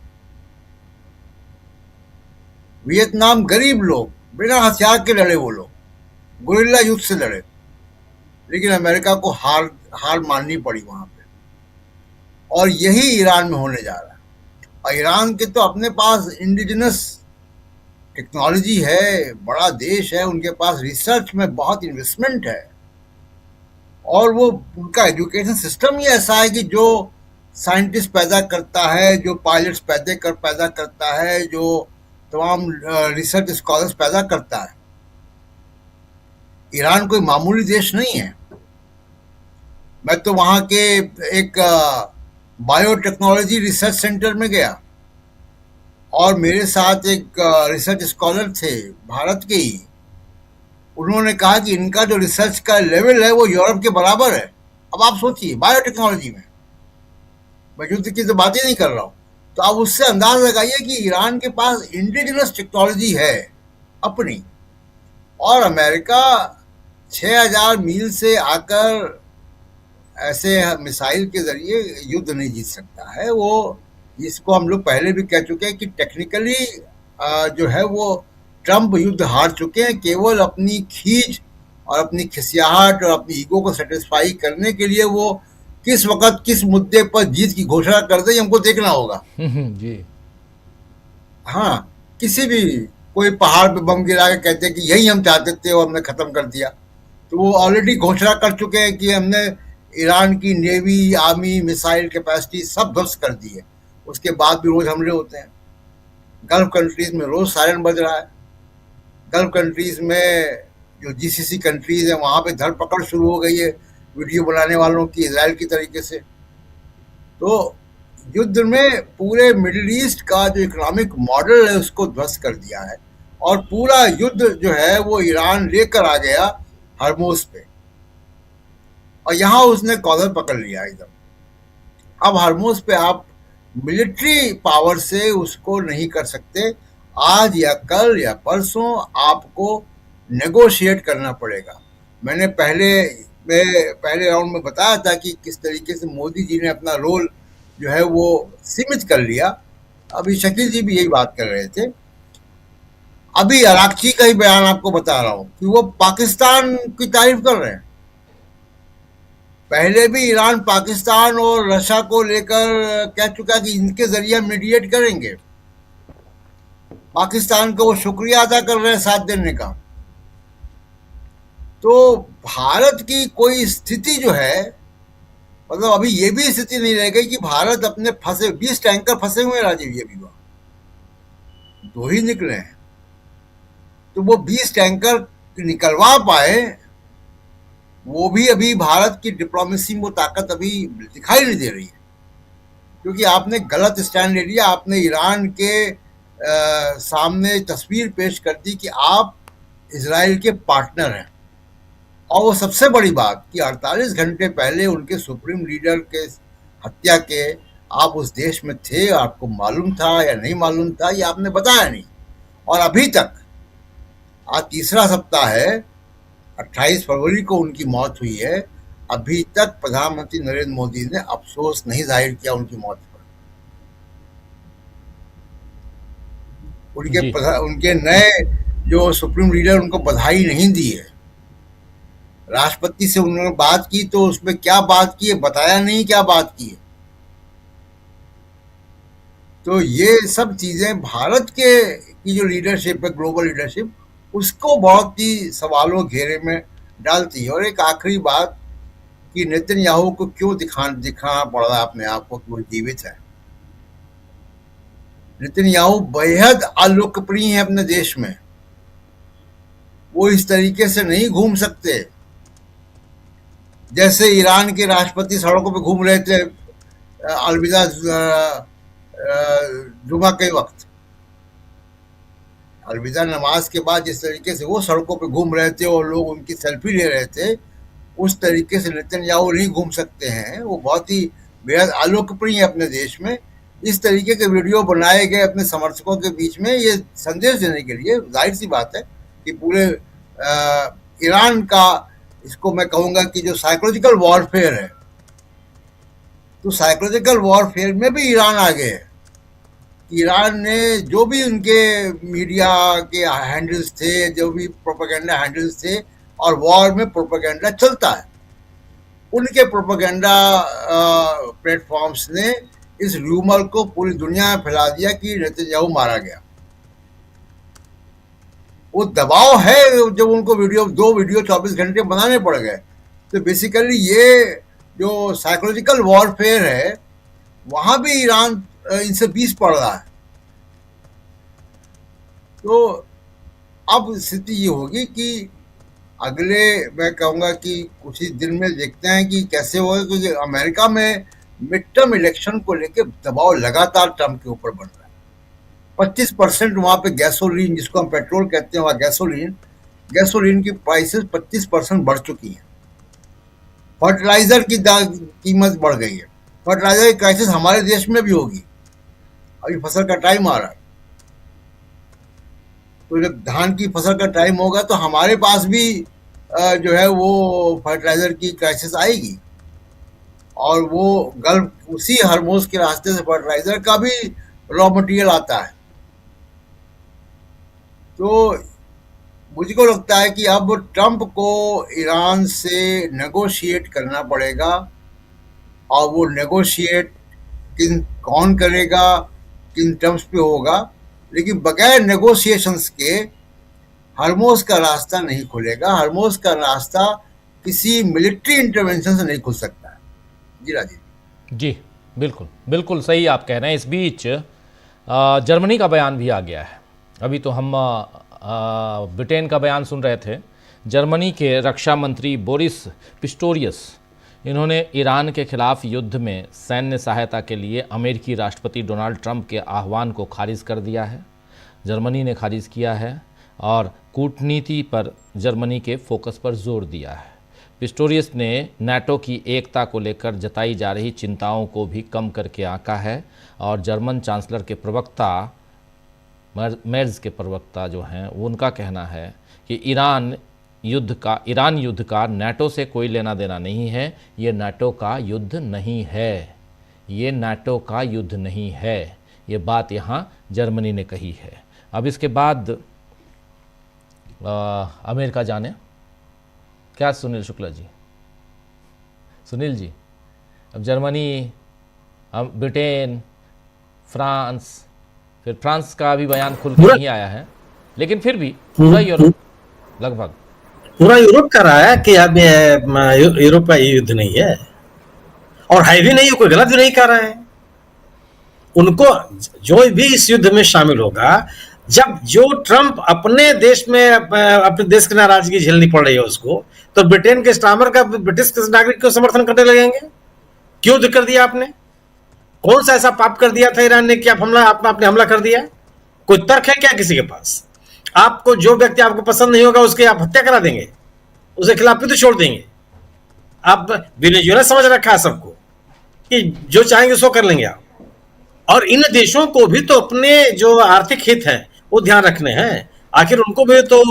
वियतनाम गरीब लोग, बिना हथियार के लड़े, वो लोग गुरिल्ला युद्ध से लड़े, लेकिन अमेरिका को हार माननी पड़ी वहां पे। और यही ईरान में होने जा रहा है। और ईरान के तो अपने पास इंडिजिनस टेक्नोलॉजी है, बड़ा देश है, उनके पास रिसर्च में बहुत इन्वेस्टमेंट है, और वो उनका एजुकेशन सिस्टम ही ऐसा है कि जो साइंटिस्ट पैदा करता है, जो पायलट्स पैदा करता है, जो तमाम रिसर्च स्कॉलर्स पैदा करता है। ईरान कोई मामूली देश नहीं है। मैं तो वहाँ के एक बायोटेक्नोलॉजी रिसर्च सेंटर में गया, और मेरे साथ एक रिसर्च स्कॉलर थे भारत के ही। उन्होंने कहा कि इनका जो रिसर्च का लेवल है वो यूरोप के बराबर है। अब आप सोचिए, बायोटेक्नोलॉजी में, मैं युद्ध की तो बात ही नहीं कर रहा हूँ। तो आप उससे अंदाज लगाइए कि ईरान के पास इंडिजिनस टेक्नोलॉजी है अपनी, और अमेरिका 6000 मील से आकर ऐसे मिसाइल के जरिए युद्ध नहीं जीत सकता है। वो, इसको हम लोग पहले भी कह चुके हैं कि टेक्निकली जो है वो ट्रंप युद्ध हार चुके हैं। केवल अपनी खींच और अपनी खिसियाहट और अपनी ईगो को सेटिस्फाई करने के लिए वो किस वक्त किस मुद्दे पर जीत की घोषणा कर दे, हमको देखना होगा। जी हाँ, किसी भी, कोई पहाड़ पे बम गिरा के कहते हैं कि यही हम चाहते थे और हमने खत्म कर दिया, तो वो ऑलरेडी घोषणा कर चुके हैं कि हमने ईरान की नेवी, आर्मी, मिसाइल कैपेसिटी सब ध्वस्त कर दी है। उसके बाद भी रोज हमले होते हैं। गल्फ कंट्रीज में रोज सायरन बज रहा है। गल्फ कंट्रीज में जो जीसीसी कंट्रीज है वहां पे धरपकड़ शुरू हो गई है वीडियो बनाने वालों की, इजराइल की तरीके से। तो युद्ध में पूरे मिडिल ईस्ट का जो इकोनॉमिक मॉडल है उसको ध्वस्त कर दिया है, और पूरा युद्ध जो है वो ईरान लेकर आ गया हरमोज पे, और यहाँ उसने कॉलर पकड़ लिया एकदम। अब हरमोज पे आप मिलिट्री पावर से उसको नहीं कर सकते। आज या कल या परसों आपको नेगोशिएट करना पड़ेगा। मैंने पहले राउंड में बताया था कि किस तरीके से मोदी जी ने अपना रोल जो है वो सीमित कर लिया। अभी शकील जी भी यही बात कर रहे थे। अभी अराक्ची का ही बयान आपको बता रहा हूं कि वो पाकिस्तान की तारीफ कर रहे हैं। पहले भी ईरान पाकिस्तान और रशिया को लेकर कह चुका कि इनके जरिए मीडिएट करेंगे। पाकिस्तान को वो शुक्रिया अदा कर रहे हैं साथ देने का। तो भारत की कोई स्थिति जो है, मतलब अभी ये भी स्थिति नहीं रह गई कि भारत अपने फंसे 20 टैंकर फंसे हुए हैं राजीव, ये भी 2 ही निकले हैं, तो वो 20 टैंकर निकलवा पाए, वो भी अभी भारत की डिप्लोमेसी में वो ताकत अभी दिखाई नहीं दे रही है, क्योंकि आपने गलत स्टैंड ले लिया। आपने ईरान के सामने तस्वीर पेश कर दी कि आप इजराइल के पार्टनर हैं, और वो सबसे बड़ी बात कि 48 घंटे पहले उनके सुप्रीम लीडर के हत्या के आप उस देश में थे, आपको मालूम था या नहीं मालूम था, ये आपने बताया नहीं। और अभी तक आज तीसरा सप्ताह है, 28 फरवरी को उनकी मौत हुई है, अभी तक प्रधानमंत्री नरेंद्र मोदी ने अफसोस नहीं जाहिर किया उनकी मौत पर। उनके नए जो सुप्रीम लीडर उनको बधाई नहीं दी है। राष्ट्रपति से उन्होंने बात की तो उसमें क्या बात की है बताया नहीं, क्या बात की है। तो ये सब चीजें भारत की जो लीडरशिप है, ग्लोबल लीडरशिप, उसको बहुत ही सवालों घेरे में डालती है। और एक आखिरी बात कि नेतन्याहू को क्यों दिखाना पड़ रहा है अपने आप को कि वो जीवित है। नेतन्याहू बेहद अलोकप्रिय है अपने देश में, वो इस तरीके से नहीं घूम सकते जैसे ईरान के राष्ट्रपति सड़कों पे घूम रहे थे अलविदा जुमा के वक्त, अलविदा नमाज के बाद जिस तरीके से वो सड़कों पे घूम रहे थे और लोग उनकी सेल्फी ले रहे थे, उस तरीके से नेतन्याहू नहीं घूम सकते हैं। वो बहुत ही बेहद अलोकप्रिय है अपने देश में। इस तरीके के वीडियो बनाए गए अपने समर्थकों के बीच में ये संदेश देने के लिए, जाहिर सी बात है कि पूरे ईरान का, इसको मैं कहूँगा कि जो साइकोलॉजिकल वॉरफेयर है, तो साइकोलॉजिकल वॉरफेयर में भी ईरान आगे है। ईरान ने जो भी उनके मीडिया के हैंडल्स थे, जो भी प्रोपेगेंडा हैंडल्स थे, और वॉर में प्रोपेगेंडा चलता है, उनके प्रोपेगेंडा प्लेटफॉर्म्स ने इस र्यूमर को पूरी दुनिया में फैला दिया कि नेतन्याहू मारा गया। वो दबाव है जब उनको 2 वीडियो 24 घंटे बनाने पड़ गए। तो बेसिकली ये जो साइकोलॉजिकल वॉरफेयर है, वहां भी ईरान इनसे 20 पड़ रहा है। तो अब स्थिति ये होगी कि अगले, मैं कहूँगा कि कुछ ही दिन में देखते हैं कि कैसे होगा, क्योंकि अमेरिका में मिड टर्म इलेक्शन को लेकर दबाव लगातार ट्रम्प के ऊपर बन रहा है। 25% वहाँ पे गैसोलीन, जिसको हम पेट्रोल कहते हैं, वहाँ गैसोलीन की प्राइसेस 25% बढ़ चुकी हैं। फर्टिलाइजर की कीमत बढ़ गई है। फर्टिलाइजर की क्राइसिस हमारे देश में भी होगी। अभी फसल का टाइम आ रहा है, तो जब धान की फसल का टाइम होगा तो हमारे पास भी जो है वो फर्टिलाइजर की क्राइसिस आएगी। और वो गल्फ, उसी हरमोज के रास्ते से फर्टिलाइजर का भी रॉ मटेरियल आता है। तो मुझको लगता है कि अब ट्रम्प को ईरान से नेगोशिएट करना पड़ेगा, और वो नेगोशिएट कौन करेगा, किन टर्म्स पे होगा, लेकिन बगैर नेगोशिएशंस के हरमोज का रास्ता नहीं खुलेगा। हरमोज का रास्ता किसी मिलिट्री इंटरवेंशन से नहीं खुल सकता है। जी राजीव जी, बिल्कुल बिल्कुल सही आप कह रहे हैं। इस बीच जर्मनी का बयान भी आ गया है। अभी तो हम ब्रिटेन का बयान सुन रहे थे। जर्मनी के रक्षा मंत्री बोरिस पिस्टोरियस, इन्होंने ईरान के खिलाफ युद्ध में सैन्य सहायता के लिए अमेरिकी राष्ट्रपति डोनाल्ड ट्रंप के आह्वान को खारिज कर दिया है। जर्मनी ने खारिज किया है और कूटनीति पर जर्मनी के फोकस पर जोर दिया है। पिस्टोरियस ने नाटो की एकता को लेकर जताई जा रही चिंताओं को भी कम करके आंका है, और जर्मन चांसलर के प्रवक्ता मेर्ज के प्रवक्ता जो हैं, उनका कहना है कि ईरान युद्ध का नाटो से कोई लेना देना नहीं है। ये नाटो का युद्ध नहीं है, ये नाटो का युद्ध नहीं है। ये बात यहाँ जर्मनी ने कही है। अब इसके बाद अमेरिका जाने क्या सुनील शुक्ला जी, सुनील जी, अब जर्मनी, अब ब्रिटेन, फ्रांस, फिर फ्रांस का भी बयान खुल के नहीं आया है, लेकिन फिर भी पूरा यूरोप लगभग पूरा यूरोप कर रहा है कि अब यूरोप का युद्ध नहीं है, और है भी नहीं, कोई गलत भी नहीं कर रहे हैं। उनको जो भी इस युद्ध में शामिल होगा, जब जो ट्रंप अपने देश में अपने देश की नाराजगी झेलनी पड़ रही है उसको, तो ब्रिटेन के स्टामर का ब्रिटिश नागरिक को समर्थन करने लगेंगे। क्यों कर दिया आपने? कौन सा ऐसा पाप कर दिया था ईरान ने कि आप आपने हमला कर दिया? कोई तर्क है क्या किसी के पास? आपको जो व्यक्ति आपको पसंद नहीं होगा उसकी आप हत्या करा देंगे, उसके खिलाफ भी तो छोड़ देंगे। आप वेनेजुएला समझ रखा है सबको कि जो चाहेंगे सो कर लेंगे आप। और इन देशों को भी तो अपने जो आर्थिक हित हैं वो ध्यान रखने हैं। आखिर उनको भी तो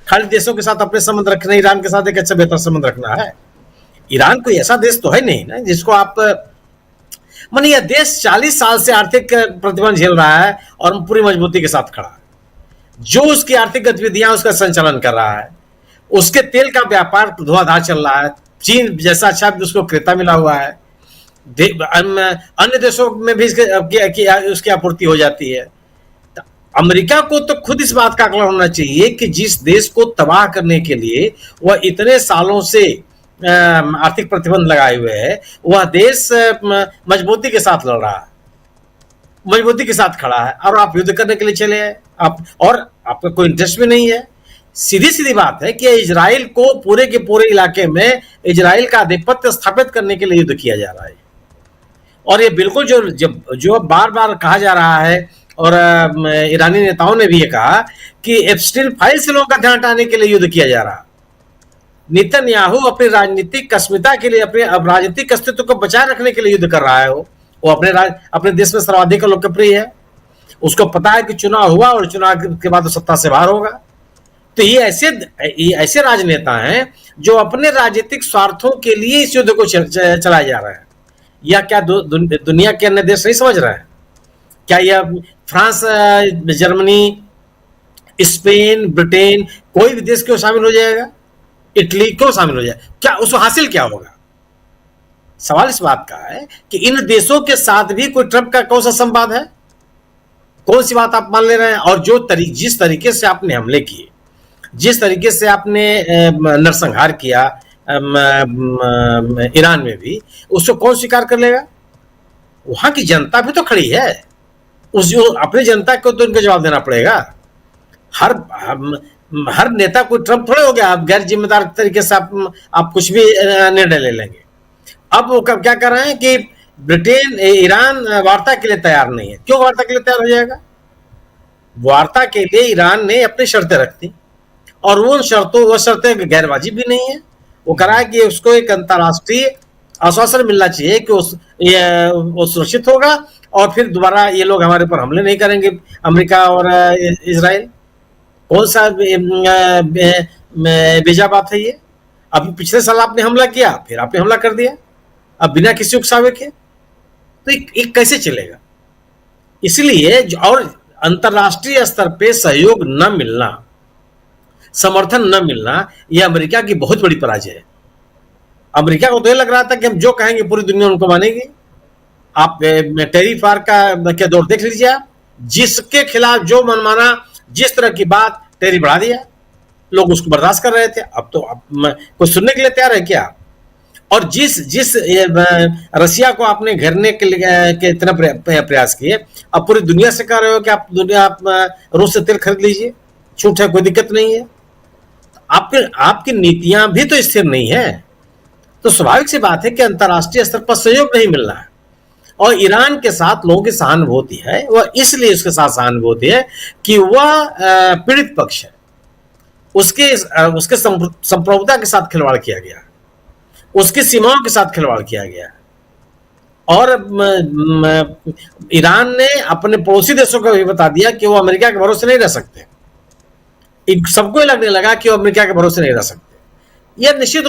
खाली देशों के साथ अपने संबंध रखने, ईरान के साथ एक अच्छा बेहतर संबंध रखना है। ईरान कोई ऐसा देश तो है नहीं ना जिसको आप मानिए, यह देश 40 साल से आर्थिक प्रतिबंध झेल रहा है और पूरी मजबूती के साथ खड़ा है। जो उसकी आर्थिक गतिविधियां उसका संचालन कर रहा है, उसके तेल का व्यापार धुआंधार चल रहा है। चीन जैसा अच्छा उसको क्रेता मिला हुआ है, अन्य देशों में भी उसकी आपूर्ति हो जाती है। अमेरिका को तो खुद इस बात का आकलन होना चाहिए कि जिस देश को तबाह करने के लिए वह इतने सालों से आर्थिक प्रतिबंध लगाए हुए है, वह देश मजबूती के साथ लड़ रहा है, मजबूती के साथ खड़ा है, और आप युद्ध करने के लिए चले हैं आप, और आपका कोई इंटरेस्ट भी नहीं है। सीधी सीधी बात है कि इजराइल को पूरे के पूरे इलाके में इजराइल का आधिपत्य स्थापित करने के लिए युद्ध किया जा रहा है। और ये बिल्कुल जो बार बार कहा जा रहा है, और ईरानी नेताओं ने भी ये कहा कि एप्स्टीन फाइल से लोगों का ध्यान हटाने के लिए युद्ध किया जा रहा है। नेतन्याहू अपनी राजनीतिक अस्मिता के लिए, अपने राजनीतिक अस्तित्व को बचाए रखने के लिए युद्ध कर रहा है। वो अपने देश में सर्वाधिक लोकप्रिय है, उसको पता है कि चुनाव हुआ और चुनाव के बाद तो सत्ता से बाहर होगा। तो ये ऐसे राजनेता हैं जो अपने राजनीतिक स्वार्थों के लिए इस युद्ध को चलाए जा रहे हैं। या क्या दुनिया के अन्य देश नहीं समझ रहे हैं? क्या यह फ्रांस, जर्मनी, स्पेन, ब्रिटेन, कोई भी देश क्यों शामिल हो जाएगा? इटली क्यों शामिल हो जाएगा? क्या उसको हासिल क्या होगा? सवाल इस बात का है कि इन देशों के साथ भी कोई ट्रंप का कौन सा संवाद है? कौन सी बात आप मान ले रहे हैं? और जिस तरीके से आपने हमले किए, जिस तरीके से आपने नरसंहार किया ईरान में भी, उसको कौन स्वीकार कर लेगा? वहां की जनता भी तो खड़ी है, अपनी जनता को तो उनको जवाब देना पड़ेगा। हर नेता कोई ट्रंप थोड़े हो गया, आप गैर जिम्मेदार तरीके से आप कुछ भी निर्णय ले लेंगे। अब वो क्या कर रहे हैं कि ब्रिटेन, ईरान वार्ता के लिए तैयार नहीं है। क्यों वार्ता के लिए तैयार हो जाएगा? वार्ता के लिए ईरान ने अपनी शर्तें रखती, और वो शर्तें गैरवाजिब भी नहीं है। वो कह रहा है कि उसको एक अंतर्राष्ट्रीय आश्वासन मिलना चाहिए कि वो सुरक्षित होगा, और फिर दोबारा ये लोग हमारे ऊपर हमले नहीं करेंगे, अमेरिका और इजराइल। कौन सा बेजा बात है ये? अभी पिछले साल आपने हमला किया, फिर आपने हमला कर दिया, अब बिना किसी उकसावे के, तो एक कैसे चलेगा? इसलिए और अंतर्राष्ट्रीय स्तर पे सहयोग न मिलना, समर्थन न मिलना, यह अमेरिका की बहुत बड़ी पराजय है। अमेरिका को तो यह लग रहा था कि हम जो कहेंगे पूरी दुनिया उनको मानेगी। आप टेरिफ वार का दौर देख लीजिए, आप जिसके खिलाफ जो मनमाना जिस तरह की बात, टेरिफ बढ़ा दिया, लोग उसको बर्दाश्त कर रहे थे। अब तो कोई सुनने के लिए तैयार है क्या? और जिस रसिया को आपने घेरने के इतना प्रयास किए, अब पूरी दुनिया से कह रहे हो कि आप रूस से तेल खरीद लीजिए, छूट है, कोई दिक्कत नहीं है। आपकी नीतियां भी तो स्थिर नहीं है। तो स्वाभाविक सी बात है कि अंतर्राष्ट्रीय स्तर पर सहयोग नहीं मिल रहा है। और ईरान के साथ लोगों की सहानुभूति है, वह इसलिए उसके साथ सहानुभूति है कि वह पीड़ित पक्ष है, उसके संप्रभुता के साथ खिलवाड़ किया गया, उसकी सीमाओं के साथ खिलवाड़ किया गया। और ईरान ने अपने पड़ोसी देशों को भी बता दिया कि वो अमेरिका के भरोसे नहीं रह सकते। सबको लगने लगा कि वो अमेरिका के भरोसे नहीं रह सकते। यह निश्चित